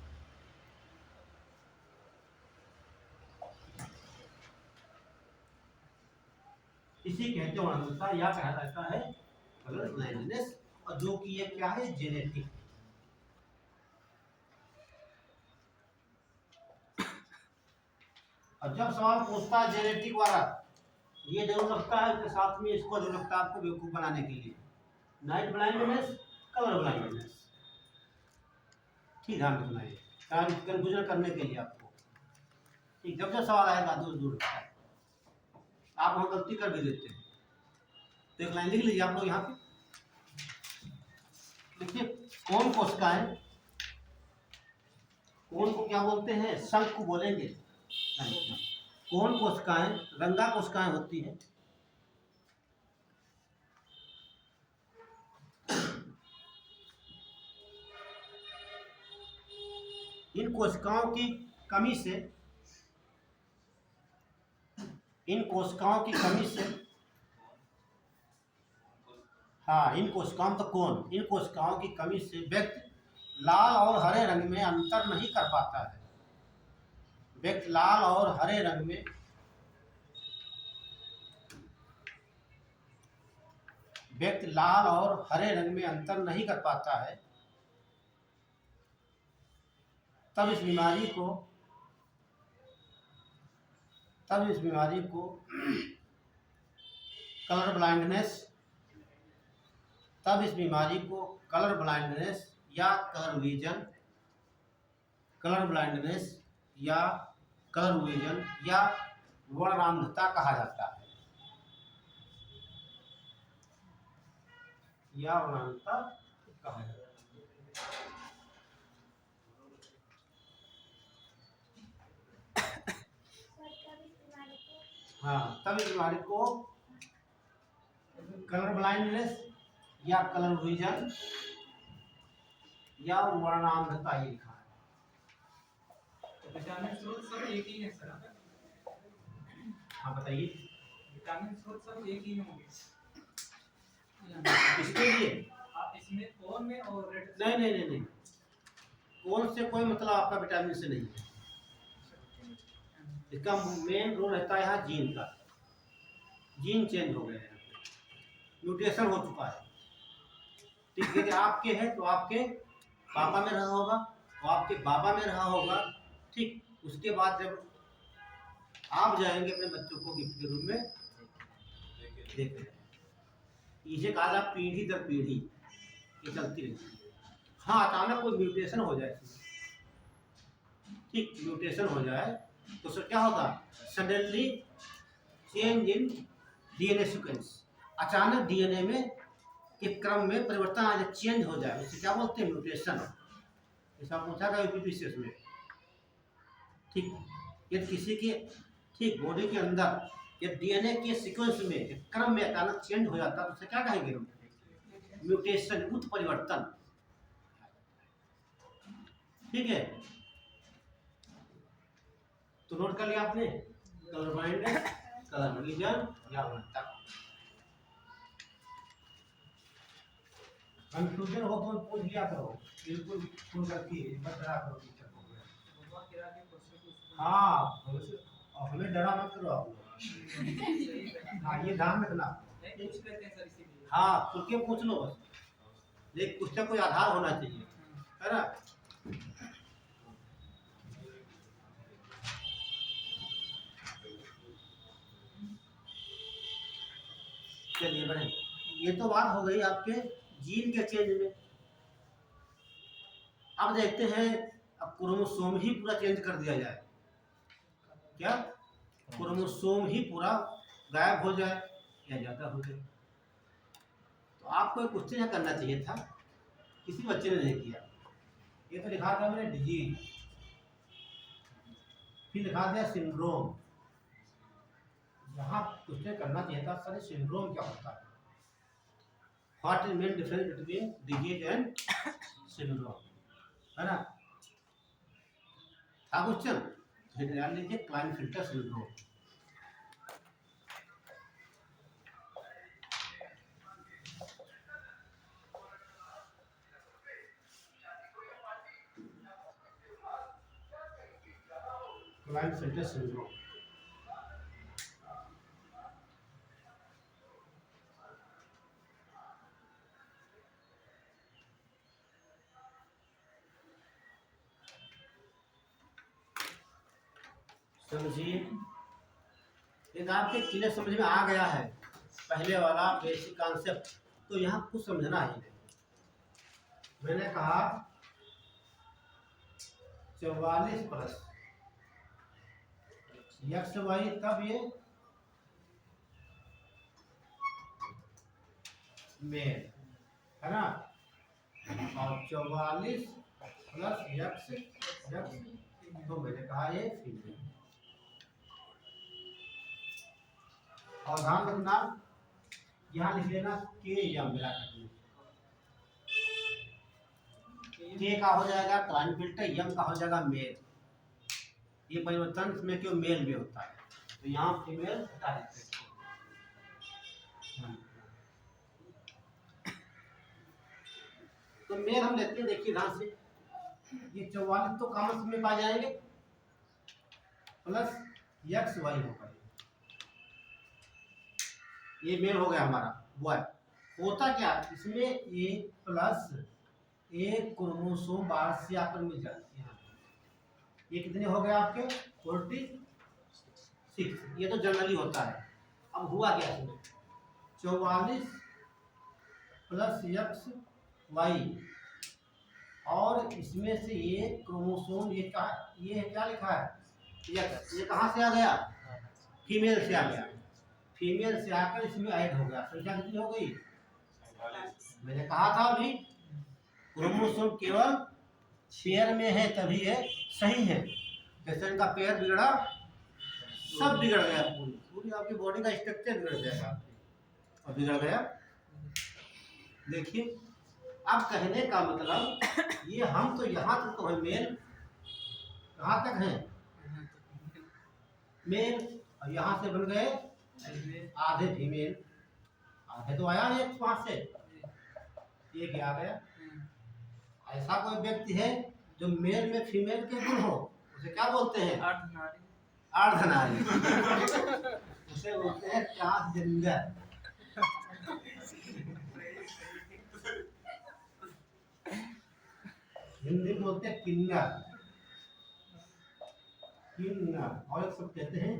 इसी कहते हैं अनावृतता या कहा जाता है कलर ब्लाइंडनेस, और जो कि ये क्या है, जेनेटिक। और जब सवाल पूछता है जेनेटिक वाला, ये जरूर लगता है कि साथ में इसको जरूर लगता है आपको बेवकूफ बनाने के लिए, नाइट ब्लाइंडनेस, कलर ब्लाइंडनेस। ठीक ध्यान रखना है, कंफ्यूजन करने के लिए आपको। ठीक, जब जब सवाल आएगा दूर दूर आप वहां गलती कर भी देते हैं, तो एक लाइन लिख लीजिए आप लोग यहाँ पे। देखिए, कौन कोशिकाएं, कौन को क्या बोलते हैं, शंख को बोलेंगे। कौन कोशिकाएं रंगा कोशिकाएं होती हैं, इन कोशिकाओं की कमी से, इन कोशिकाओं की कमी से, हाँ इन कोशिकाओं तो कौन, इन कोशिकाओं की कमी से व्यक्ति लाल और हरे रंग में अंतर नहीं कर पाता है। व्यक्ति लाल और हरे रंग में, व्यक्ति लाल और हरे रंग में अंतर नहीं कर पाता है, तब इस बीमारी को कलर ब्लाइंडनेस, तब इस बीमारी को कलर ब्लाइंडनेस या कलर विजन, कलर ब्लाइंडनेस या कलर विजन या वर्णांधता कहा जाता है, या वर्णांधता कहा जाता है। हाँ, तब इस बीमारी को कलर ब्लाइंडनेस या कलर विजन या वर्णांधता ये लिखा है। विटामिन स्रोत सब एक ही है सर? हाँ बताइए, विटामिन स्रोत सब एक ही होंगे इसके लिए? आप इसमें कौन में और रेड? नहीं नहीं नहीं नहीं, कौन से कोई मतलब आपका विटामिन से नहीं है। इसका मेन रोल रहता है यहाँ जीन का। जीन चेंज हो गए हैं, म्यूटेशन हो चुका है। ठीक है, यदि आपके हैं तो आपके पापा में रहा होगा, तो आपके बाबा में रहा होगा। ठीक, उसके बाद जब आप जाएंगे अपने बच्चों को गिफ्ट के रूप में देखें, इसे कहा जाता है पीढ़ी दर पीढ़ी ये चलती रहती है। हाँ, अचानक कोई म्यूटेशन हो जाए, ठीक म्यूटेशन हो जाए तो सर क्या होगा, suddenly change in DNA sequence, अचानक डीएनए में के क्रम में परिवर्तन आ जाए, चेंज हो जाए, उसे क्या बोलते हैं, म्यूटेशन। ऐसा पूछा था यूपीपीसीएस में। ठीक, यदि किसी के ठीक बॉडी के अंदर या डीएनए के सीक्वेंस में क्रम में अचानक चेंज हो जाता है तो उसे क्या कहेंगे, म्यूटेशन, उत्परिवर्तन। ठीक है, तो नोट कर लिया आपने, कलर ब्लाइंडनेस, कलर विजन या वर्णांधता। कंफ्यूजन हो तो पूछ लिया करो, बिल्कुल फोन करके मत डरा करो टीचर को। हाँ, हमें डरा मत करो आप लोग। हाँ, ये ध्यान रखना। पूछ लेते हैं सर इसीलिए। हाँ, खुल के पूछ लो बस, लेकिन कुछ ना कोई आधार होना चाहिए, है ना। चलिए बढ़े, ये तो बात हो गई आपके जीन के चेंज में। अब देखते हैं, अब क्रोमोसोम ही पूरा चेंज कर दिया जाए, क्या क्रोमोसोम ही पूरा गायब हो जाए या ज्यादा हो जाए, तो आपको एक क्वेश्चन करना चाहिए था, किसी बच्चे ने नहीं किया। ये तो लिखा था मैंने डिजीज, फिर लिखा दिया सिंड्रोम। यहाँ क्वेश्चन करना चाहिए था सर सिंड्रोम क्या होता है, what is main difference between disease and syndrome, है ना। था क्वेश्चन, फिर ध्यान लीजिए, क्लाइनफिल्टर सिंड्रोम। Client syndrome. समझिए, यदि आपके क्लियर समझ में आ गया है पहले वाला बेसिक कॉन्सेप्ट, तो यहाँ कुछ समझना ही नहीं। मैंने कहा 44 प्लस एक्स वाई, तब ये मेल है ना, और 44 प्लस एक्स तो मैंने कहा ये फीमेल। और ध्यान रखना, यहाँ लिख लेना के या मिला करके, के का हो जाएगा क्लाइंट फिल्टर, यम का हो जाएगा मेल। ये परिवर्तन इसमें क्यों मेल में होता है, तो यहाँ फीमेल हटा देते हैं। तो मेल हम लेते हैं, देखिए ध्यान से, ये 44 तो कॉमन में पा जाएंगे, प्लस एक्स वाई होगा, ये मेल हो गया हमारा बॉय। होता क्या इसमें, ए प्लस एक क्रोमोसोम बाहर से आकर मिल जाती है। ये कितने हो गए आपके 46, ये तो जनरली होता है। अब हुआ क्या इसमें, 44 प्लस एक्स वाई, और इसमें से ये क्रोमोसोम, ये क्या लिखा है एक्स, ये कहाँ से आ गया, फीमेल से आ गया, फीमेल से आकर इसमें ऐड हो गया। संख्या कितनी हो गई, मैंने कहा था अभी क्रोमोसोम केवल पेयर में है तभी ये सही है। जैसे इनका पेयर बिगड़ा, सब बिगड़ गया, पूरी आपकी बॉडी का स्ट्रक्चर बिगड़ जाएगा और बिगड़ गया। देखिए, अब कहने का मतलब ये हम तो यहाँ तक तो है मेल, कहाँ तक है मेल, और यहाँ से बन गए आधे फीमेल, आधे तो आया एक वहां से, एक आ गया। ऐसा कोई व्यक्ति है जो मेल में फीमेल के गुण हो, उसे क्या बोलते हैं, अर्धनारी। उसे बोलते हैं ट्रांसजेंडर। हिंदी में बोलते हैं किन्नर, किन्नर, और एक सब कहते हैं,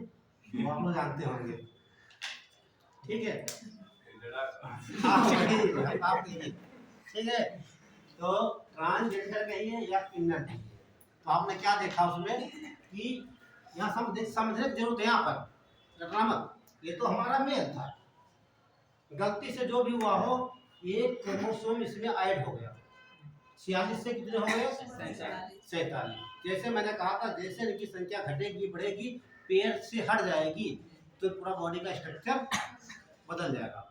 वो आप लोग जानते होंगे, ठीक है। आप कहिए, ठीक है, तो ट्रांसजेंडर कहिए या किन्नर कहिए। तो आपने क्या देखा उसमें कि यहाँ समझने की जरूरत है, यहाँ पर रटना मत, ये तो हमारा मेल था, गलती से जो भी हुआ हो, एक क्रोमोसोम इसमें ऐड हो गया, 46 से कितने हो गए 47। जैसे मैंने कहा था, जैसे इनकी संख्या घटेगी बढ़ेगी, पेयर से हट जाएगी, तो पूरा बॉडी का स्ट्रक्चर बदल जाएगा आपका।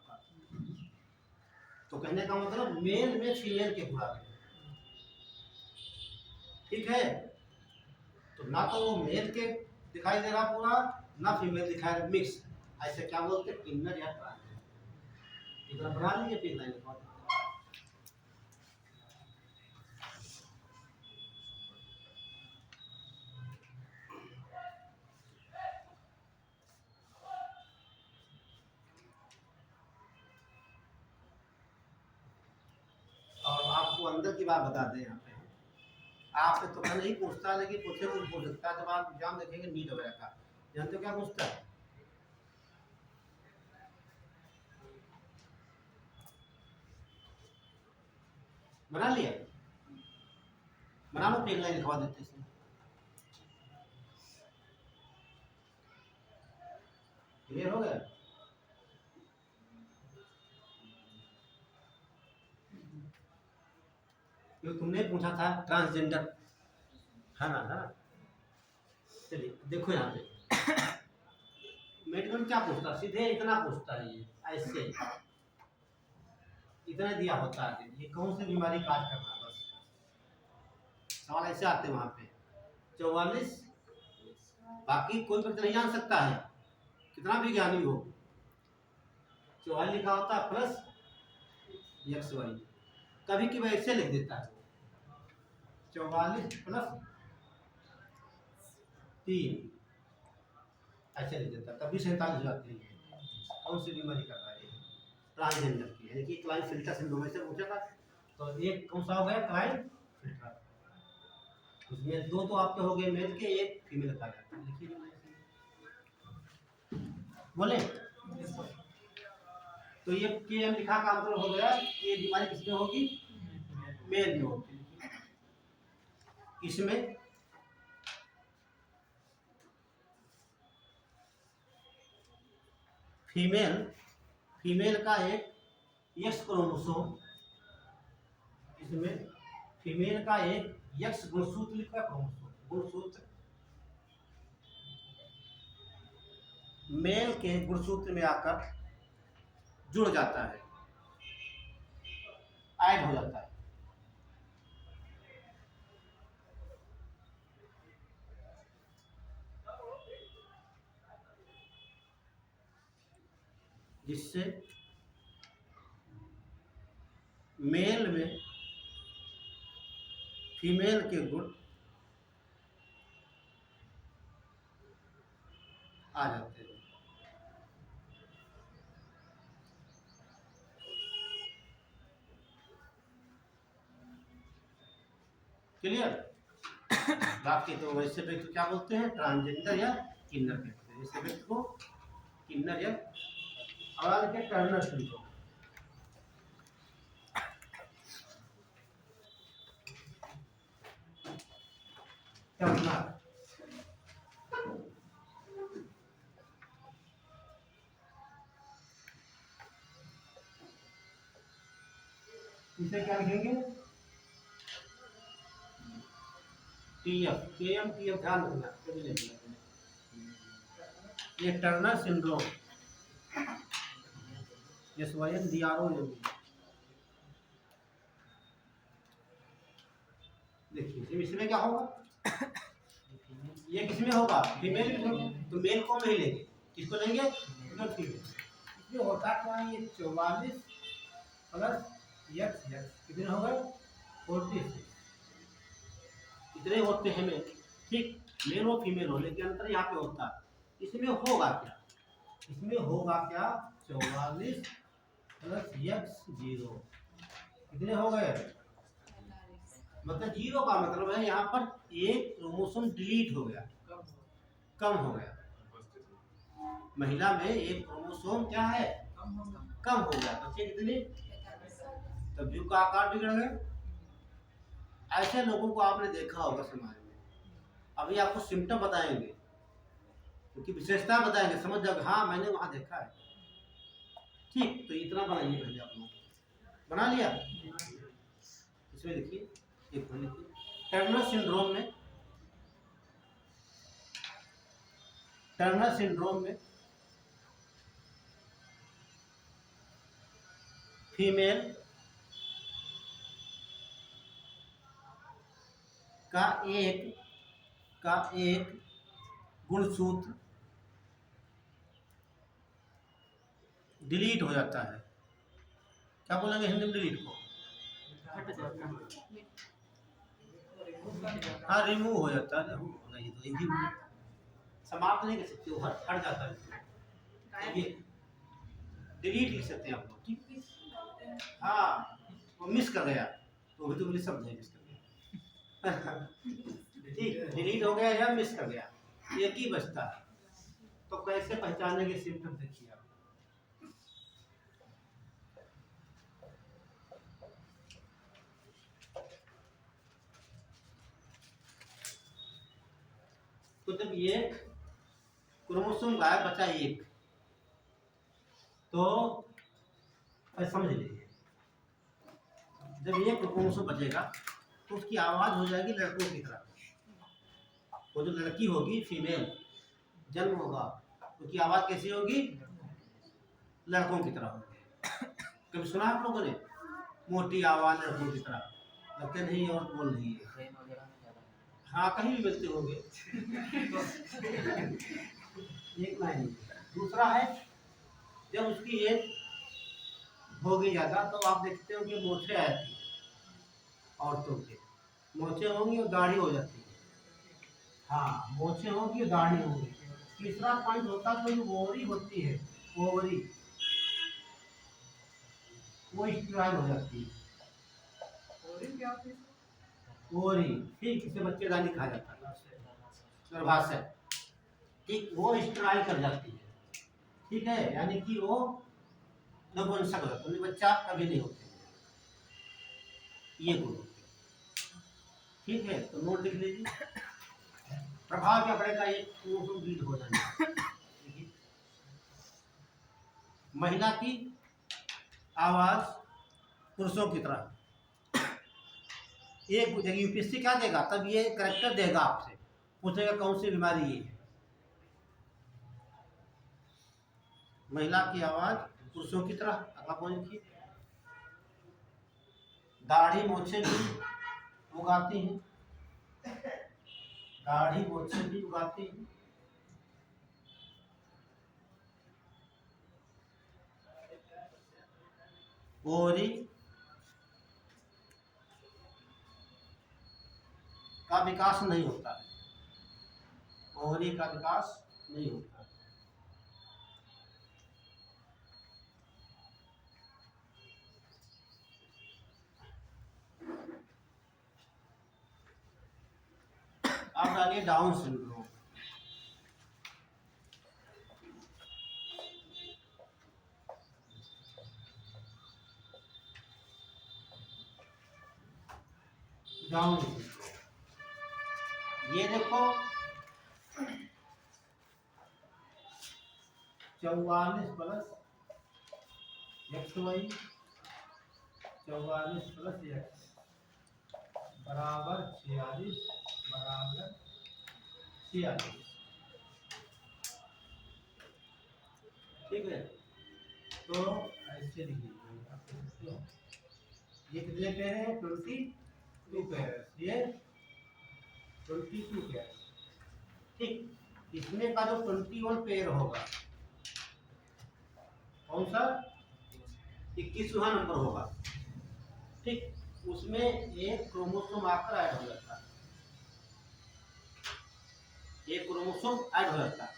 तो कहने का मतलब मेल में फीमेल के पूरा, ठीक है। तो ना तो वो मेल के दिखाई दे रहा पूरा, ना फीमेल दिखाई रहा, मिक्स, ऐसे क्या बोलते हैं, किन्नर या ट्रांसजेंडर। इतना बना लीजिए, फिर लाइन लिखवा दीजिए। और आपको अंदर की बात बता दें, यहाँ पे आपसे तो मैं नहीं पूछता, लेकिन पूछे कुछ पूछ सकता है। जब आप एग्जाम देखेंगे नीट वगैरह का, जानते हो क्या पूछता है, बना लिया, बना लो, एक लाइन लिखवा देते हैं। क्लियर हो गया, क्योंकि तुमने पूछा था ट्रांसजेंडर, है ना, है ना। चलिए देखो यहाँ पे मेडिकल क्या पूछता, सीधे इतना पूछता है, ये ऐसे इतना दिया होता है, ये कौन सी बीमारी काज करना, बस सवाल ऐसे आते हैं वहां पे। 44, बाकी कोई व्यक्ति नहीं जान सकता है, कितना भी ज्ञानी हो, 44 लिखा होता है प्लस एक्स वाई, कभी की वैसे लिख देता है 44 प्लस 3 ऐसे लिख देता, तभी 47 हो जाती है। कौन सी बीमारी कर रहा है? ट्रांसजेंडर की, यानी कि क्लाइनफिल्टर सिंड्रोम से पूछेगा। तो एक कौन सा हो गया? क्लाइनफिल्टर। उसमें 2 तो आपके हो गए मेल के, 1 फीमेल का है। लिखिए बोले। तो ये KM लिखा का मतलब हो गया कि ये बीमारी किसमें होगी? मेल में होगी। इसमें फीमेल का एक X क्रोमोसोम, इसमें फीमेल का एक X गुणसूत्र लिखा है, गुणसूत्र मेल के गुणसूत्र में आकर जुड़ जाता है, ऐड हो जाता है। जिससे मेल में फीमेल के गुण आ जाते हैं। क्लियर? बाकी तो वैसे व्यक्ति को क्या बोलते हैं? ट्रांसजेंडर या किन्नर कहते हैं। ऐसे व्यक्ति को किन्नर या और के टर्नर सिंड्रोम। टर्नर इसे क्या लिखेंगे? TF KM TF ध्यान रखना, कभी नहीं लिखना। ये टर्नर सिंड्रोम, SYNDROM। देखिए इसमें क्या होगा? ये किसमें होगा? फीमेल में। तो मेल को नहीं लेंगे, किसको लेंगे? फीमेल। इसमें होता क्या है? ये 44 प्लस X कितने हो गए? 46। इतने होते हैं मेल, ठीक, मेल हो फीमेल हो, लेकिन अंतर यहाँ पे होता है। इसमें होगा क्या? इसमें होगा क्या? 44 प्लस X 0 कितने हो गए? मतलब 0 का मतलब है यहाँ पर एक क्रोमोसोम डिलीट हो गया, कम हो गया। महिला में एक क्रोमोसोम क्या है? कम हो गया। बच्चे कितने? तब जीव का आकार बिगड़ गया। ऐसे लोगों को आपने देखा होगा समाज में। अभी आपको सिम्टम बताएंगे, क्योंकि विशेषता बताएंगे, समझ जाओगे हाँ मैंने वहां देखा है। ठीक, तो इतना बनाइए पहले आप लोग। बना लिया? इसमें देखिए, एक लिखिए टर्नर सिंड्रोम में फीमेल का एक गुणसूत्र डिलीट हो जाता है। क्या बोलेंगे हिंदी में डिलीट को? हाँ, रिमूव हो जाता है। नहीं तो हिंदी में समाप्त नहीं कर सकते, वो हट जाता है। ये डिलीट लिख सकते हैं आप लोग, ठीक। हाँ, वो मिस कर गया, तो भी तो इंग्लिश शब्द है, मिस कर गया। ठीक, डिलीट हो गया या मिस कर गया, एक ही बचता है। तो कैसे पहचानेंगे सिम्टम? देखिए आप, तो जब एक क्रोमोसोम गायब बचा एक, तो समझ लीजिए जब एक क्रोमोसोम बचेगा तो उसकी आवाज हो जाएगी लड़कों की तरह। वो जो लड़की होगी, फीमेल जन्म होगा, उसकी आवाज कैसी होगी? लड़कों की तरह होगी। कभी सुना आप लोगों ने? मोटी आवाज लड़कों की तरह, लगते नहीं और बोल रही है। हाँ, कहीं भी मिलते होंगे। एक लाइन। दूसरा है, जब उसकी एज होगी ज्यादा, तो आप देखते हो कि मोछे आती है, औरतों के मोछे होंगी और दाढ़ी हो जाती है, हाँ, मोछे होगी, दाढ़ी होगी। तीसरा पॉइंट होता है जो ओवरी होती है, ओवरी, वो स्टेरॉइड हो जाती है। और ये क्या होती है? ओवरी, ठीक, इसे बच्चेदानी कहा जाता है, गर्भाशय, ठीक, वो स्टेरॉइड कर जाती है, ठीक है, यानी कि वो नपुंसक हो जाता है, बच्चा कभी नहीं होते, ये गुण होते हैं। ठीक है, तो नोट लिख लीजिए। प्रभाव क्या पड़ेगा, ये गीत हो जाएगा। महिला की आवाज पुरुषों की तरह, एक यूपीएससी क्या देगा, तब ये करेक्टर देगा आपसे, पूछेगा कौन सी बीमारी ये है। महिला की आवाज पुरुषों की तरह, अगला पॉइंट लिखिए। दाढ़ी मोछे भी उगाती हैं, दाढ़ी मोछे भी उगाती हैं। ओवरी का विकास नहीं होता है, ओवरी का विकास नहीं होता है। अब डालिए डाउन सिंड्रोम। डाउन सिंड्रोम, ये देखो 44 प्लस XY, 44 प्लस X बराबर 46 बराबर 46, ठीक है। तो ऐसे लिखिए, ये कितने पेयर है, 22 पेयर, ये 22 पेयर, ठीक। इसमें का जो 21 पेयर होगा, कौन सा, 21वां नंबर होगा, ठीक, उसमें एक क्रोमोसोम आकर ऐड हो जाता है, एक क्रोमोसोम ऐड हो जाता है।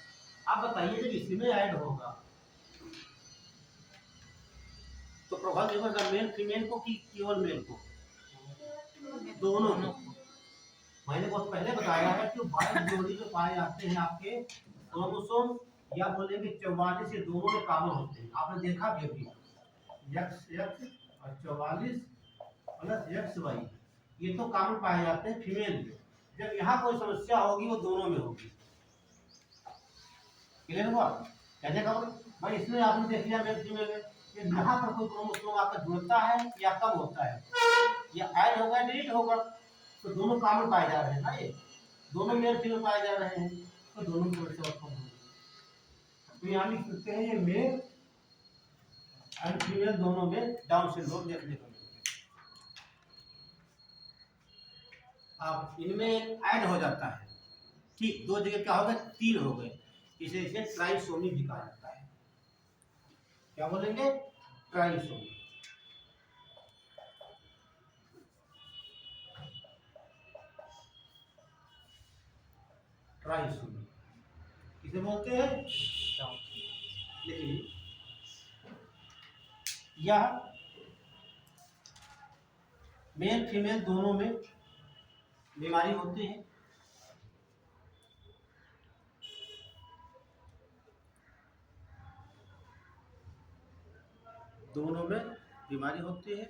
आप बताइए जब इसमें ऐड होगा तो प्रभाव देगा मेल फीमेल को कि केवल मेल को, दोनों को। मैंने बहुत पहले बताया है कि 22 जोड़ी जो पाए जाते हैं आपके क्रोमोसोम, या बोलेंगे 44, ये दोनों में कॉमन होते हैं, आपने देखा भी अभी, XX और 44 प्लस XY, ये तो कॉमन पाए जाते हैं फीमेल में। जब यहाँ कोई समस्या होगी वो दोनों में होगी। क्लियर हुआ कहने का भाई, इसमें आपने देख लिया मेल फीमेल में, यहाँ पर कोई क्रोमोसोम आपका जुड़ता है या कम होता है, या ऐड होगा डिलीट होगा, तो दोनों कॉमन पाए जा रहे हैं ना, ये दोनों मेल फीमेल पाए जा रहे हैं, तो दोनों की समस्या उत्पन्न होगी। तो यहाँ लिख सकते हैं ये मेल एंड फीमेल दोनों में डाउन सिंड्रोम देखने को मिलता है। अब इनमें ऐड हो जाता है, ठीक, दो जगह क्या हो गए, 3 हो गए, इसे ट्राइसोमी भी कहा जाता है। क्या बोलेंगे, ट्राइसोमी। ट्राइसोमी किसे बोलते हैं, देखिए यह मेल फीमेल दोनों में बीमारी होती है। दोनों में बीमारी होती है।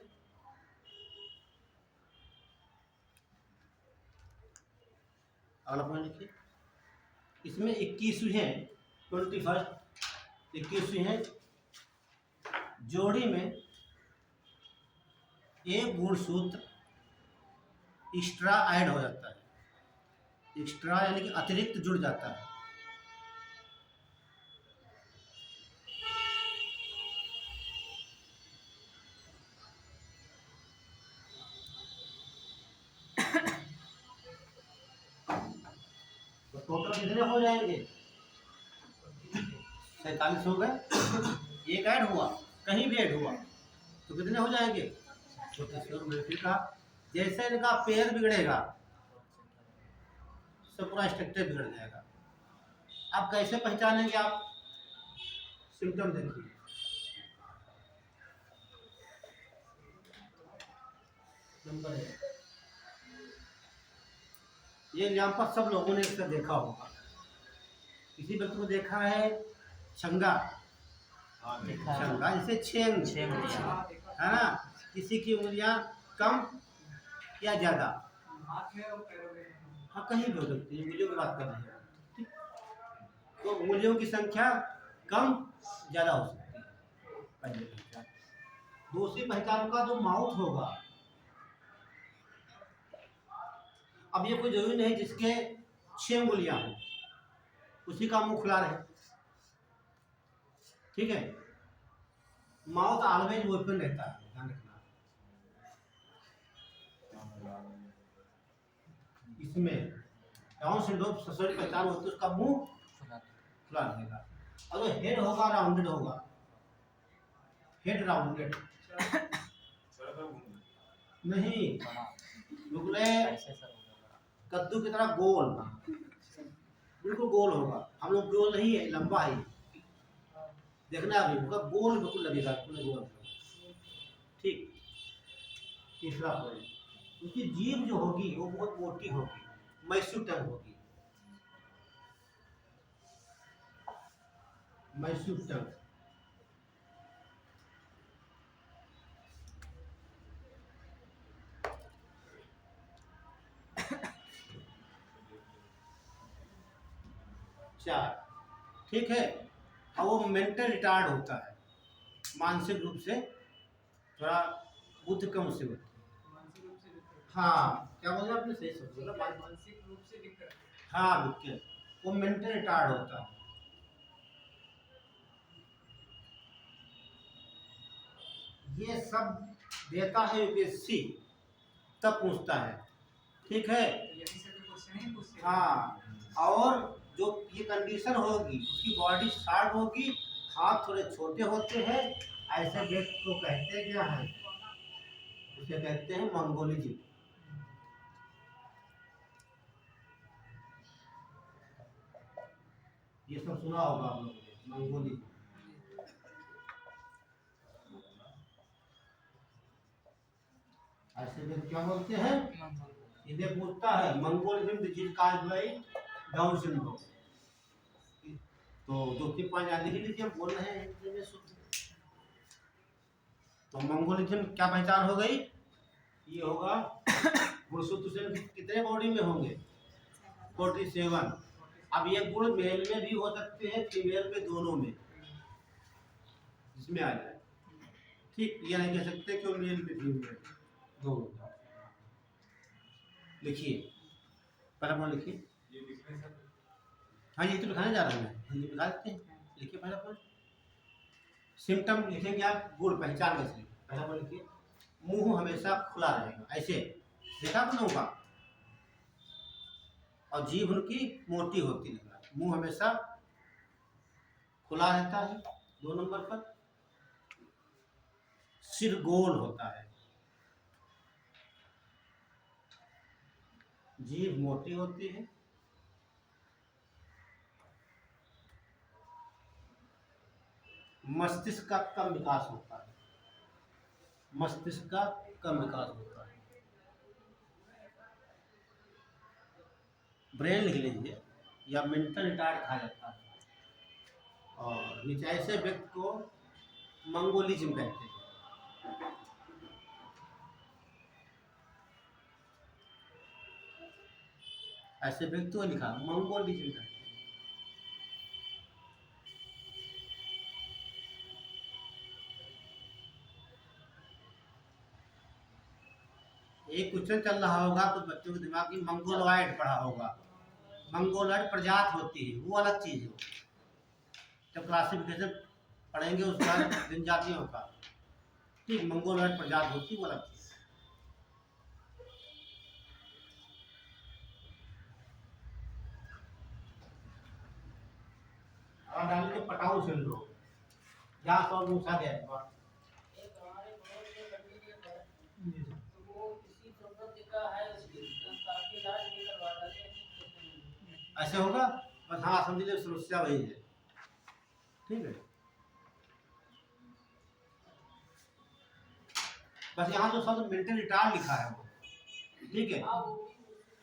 अगला पॉइंट लिखिए, इसमें 21 हैं, 21 हैं, जोड़ी में एक गुणसूत्र एक्स्ट्रा ऐड हो जाता है, एक्स्ट्रा यानी कि अतिरिक्त जुड़ जाता है। तो टोटल कितने हो जाएंगे, 47 हो गए। एक ऐड हुआ, कहीं भी ऐड हुआ तो कितने हो जाएंगे, 34 का। जैसे इनका पेयर बिगड़ेगा उससे पूरा स्ट्रक्चर बिगड़ जाएगा। आप कैसे पहचानेंगे? आप सिम्टम देखिए। नंबर 1, ये एग्जाम्पल सब लोगों ने इसका देखा होगा। किसी व्यक्ति को देखा है छंगा, छंगा जैसे छेंग है ना, किसी की उंगलियां कम या ज्यादा, हाथ में और पैरों में। हाँ कहीं भी हो सकती है, उंगलियों की बात कर रहे हैं, ठीक? तो उंगलियों की संख्या कम ज्यादा हो सकती है, पहली पहचान। दूसरी पहचान का जो माउथ होगा, अब ये कोई जरूरी नहीं जिसके 6 उंगलियां हो उसी का मुंह खुला रहे, ठीक है? माउथ ऑलवेज ओपन रहता है, ध्यान रखना। इसमें डाउन सिंड्रोम सबसे बड़ी पहचान होती है, उसका मुंह खुला रहेगा। और हेड होगा राउंडेड होगा, हेड राउंडेड नहीं, बिल्कुल कद्दू की तरह गोल, बिल्कुल गोल होगा। हम लोग गोल नहीं है, लंबा है, देखना अभी होगा गोल बिल्कुल लगेगा, बिल्कुल गोल, ठीक। तीसरा पॉइंट, उसकी जीभ जो होगी वो बहुत मोटी होगी, मैसूर टंग होगी, मैसूर टंग। चार, ठीक है। और वो मेंटल रिटार्ड होता है, मानसिक रूप से थोड़ा बुद्ध कम से होती है। मानसिक रूप से दिक्कत। हाँ क्या बोला आपने? सही सब बोला। मानसिक रूप से दिक्कत। हाँ बिल्कुल, वो मेंटल रिटार्ड होता है। ये सब देता है यूपीएससी, तब पूछता है, ठीक है? तो यही से तो क्वेश्चन ही पूछते हैं। हाँ, और जो ये कंडीशन होगी उसकी बॉडी शार्प होगी, हाथ थोड़े छोटे होते हैं, ऐसे व्यक्ति को कहते क्या है? उसे कहते हैं मंगोलिज्म। ये सब सुना होगा आप लोगों ने, मंगोलिज्म। ऐसे व्यक्ति क्या बोलते हैं? इन्हें पूछता है mongolism disease cause by down syndrome. तो जो कि पांच लिख लीजिए, बोल रहे हैं हिंदी में शुद्ध। तो मंगोलिज्म क्या पहचान हो गई? ये होगा गुणसूत्र से कितने बॉडी में होंगे? 47। अब ये गुण मेल में भी हो सकते हैं, फीमेल में, दोनों में, जिसमें आ जाए, ठीक। ये नहीं कह सकते कि मेल में फीमेल दोनों। लिखिए, पहला पॉइंट लिखिए। हाँ ये तो लिखाने जा रहे हैं, हिंदी में लिखा देते हैं। लिखिए पहला पॉइंट, सिम्टम लिखेंगे आप, गुण पहचान कैसे? पहला पॉइंट लिखिए, मुंह हमेशा खुला रहेगा, ऐसे देखा आप लोगों का, और जीभ उनकी मोटी होती है, मुंह हमेशा खुला रहता है। 2 नंबर पर सिर गोल होता है, जीभ मोटी होती है, मस्तिष्क का कम विकास होता है, मस्तिष्क का कम विकास होता है। ब्रेन लिख लीजिए, या मेंटल रिटार्ड कहा जाता है। और नीचे ऐसे व्यक्ति को मंगोलिज्म कहते हैं। ऐसे व्यक्ति को लिखा मंगोलिज्म कहते हैं। एक क्वेश्चन चल रहा होगा कुछ बच्चों के दिमाग में, मंगोलॉइड पढ़ा होगा। मंगोलॉइड प्रजाति होती है, वो अलग चीज है। जब क्लासिफिकेशन पढ़ेंगे उसके बाद जनजातियों का, ठीक। मंगोलॉइड प्रजाति होती है, वो अलग चीज। और डालेंगे पटाऊ सिंड्रोम, जहाँ सौ पूछा गया है। ऐसे होगा। बस हाँ समझ लीजिए समस्या वही है। ठीक है, बस यहाँ जो शब्द मेंटल रिटार्ड लिखा है वो, ठीक है,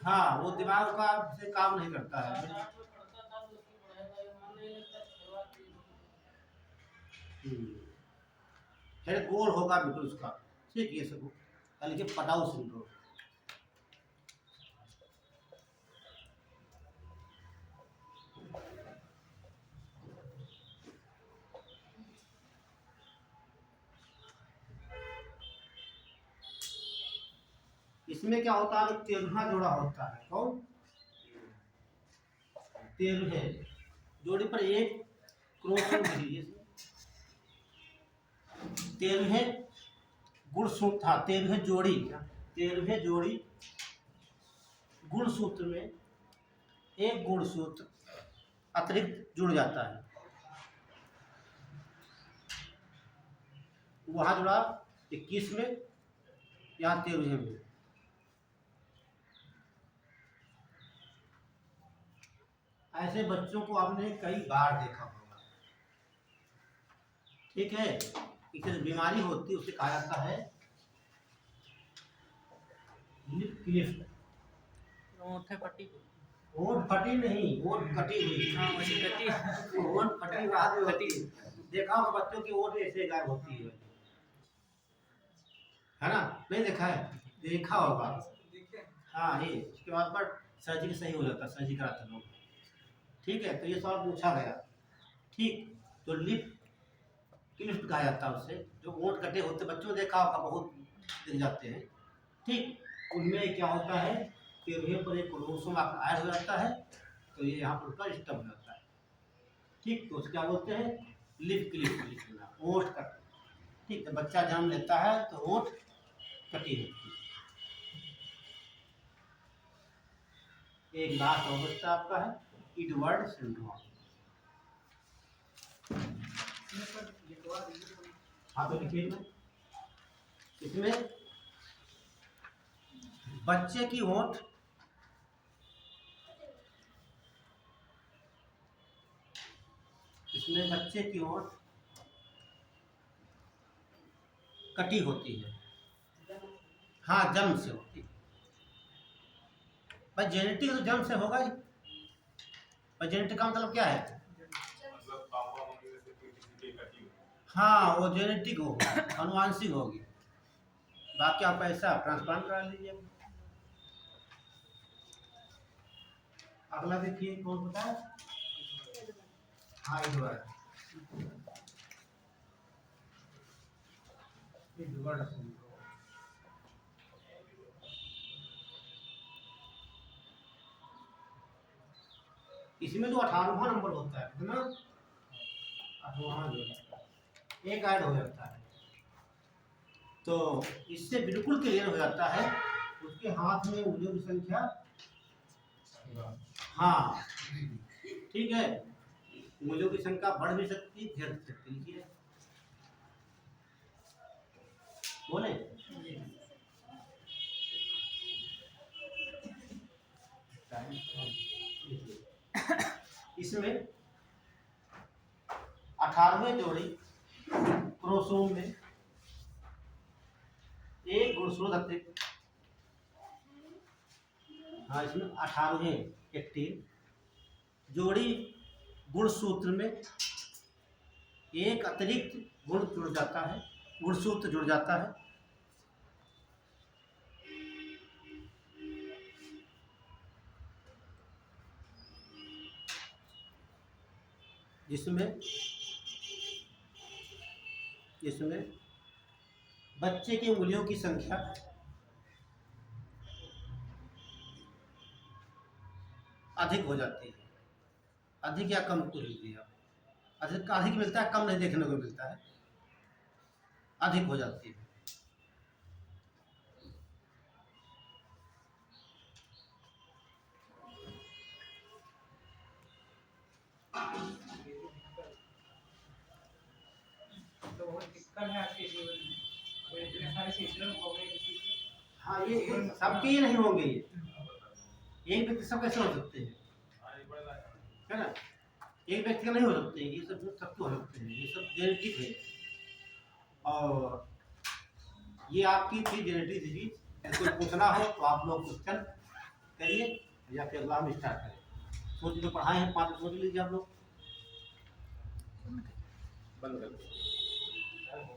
हाँ वो दिमाग का से काम नहीं करता है। फिर गोल होगा बिल्कुल उसका, ठीक, ये सब लिखिए पटाऊ सिंड्रोम। इसमें क्या होता है, तेरहा जोड़ा होता है। कौन? तेरहे जोड़ी पर एक क्रोमोसोम है। तेरहे गुणसूत्र था, तेरहे जोड़ी, तेरहे जोड़ी गुणसूत्र में एक गुणसूत्र अतिरिक्त जुड़ जाता है। वहां जुड़ा 21 में, यहाँ 13 में। ऐसे बच्चों को आपने कई बार देखा होगा, ठीक है। इसे बीमारी होती है उसे कहा जाता है लिप क्लिफ्ट। ओंठे फटी। ओंठ फटी नहीं, ओंठ कटी हुई। हाँ वही कटी। ओंठ फटी बाद में होती है। देखा होगा बच्चों की ओंठ ऐसे गायब होती है ना? नहीं देखा है? देखा होगा। हाँ, ये उसके बाद पर सर्जरी सही हो जाता है, सर्जरी कराते लोग। ठीक है, तो ये सवाल पूछा गया। ठीक, तो लिप क्लिफ्ट कहा जाता है उससे, जो ओंठ कटे होते बच्चों देखा होगा, बहुत दिख जाते हैं। ठीक, उनमें क्या होता है, तेरहे पर एक क्रोमोसोम आपका ऐड हो जाता है, तो ये यहाँ पर उसका डिस्टर्ब हो जाता है। ठीक, तो उसको क्या बोलते हैं, लिप क्लिफ्ट लिखना, ओंठ कट। ठीक, तो बच्चा जन्म लेता है तो ओंठ कटी होती है। एक लास्ट अवस्था आपका है एडवर्ड सिंड्रोम। हाँ तो लिखिए ना, इसमें बच्चे की ओंठ कटी होती है। हाँ, जन्म से होती है। पर जेनेटिक तो जन्म से होगा ही। पर जेनेटिक का मतलब क्या है? हाँ, वो जेनेटिक होगी, अनुवांशिक होगी। बाकी आप ऐसा ट्रांसप्लांट करा लीजिए। अगला देखिए कौन होता है। हाँ, एडवर्ड सिंड्रोम। इसमें जो 18वां नंबर होता है, कितना? 18वां जो एक ऐड हो जाता है, तो इससे बिल्कुल क्लियर हो जाता है उसके हाथ में उंगलियों की संख्या। हाँ, ठीक है, उंगलियों की संख्या बढ़ भी सकती है, घट सकती है। बोले इसमें 18वें जोड़ी क्रोमोसोम में एक गुणसूत्र अतिरिक्त। हाँ, इसमें 18वें एक्टिव जोड़ी गुणसूत्र में एक अतिरिक्त गुण जुड़ जाता है, गुणसूत्र जुड़ जाता है, जिसमें बच्चे की उंगलियों की संख्या अधिक हो जाती है। अधिक या कम को लीजिए आप, अधिक मिलता है, कम नहीं देखने को मिलता है, अधिक हो जाती है। तो बहुत दिक्कत है आपके जीवन में, अगर इतने सारे सिस्टम हो गए किसी के। हाँ, ये सबके ये नहीं होंगे, ये एक व्यक्ति सब कैसे हो सकते हैं? है ना। एक व्यक्ति का नहीं हो सकते, ये सब सबके हो सकते हैं, ये सब जेनेटिक है। और ये आपकी थी जेनेटिक डिजीज। कोई पूछना हो तो आप लोग क्वेश्चन करिए या फिर अगला हम स्टार्ट करें। सोच जो पढ़ाए हैं 5 सोच लीजिए आप लोग। बंद कर दीजिए।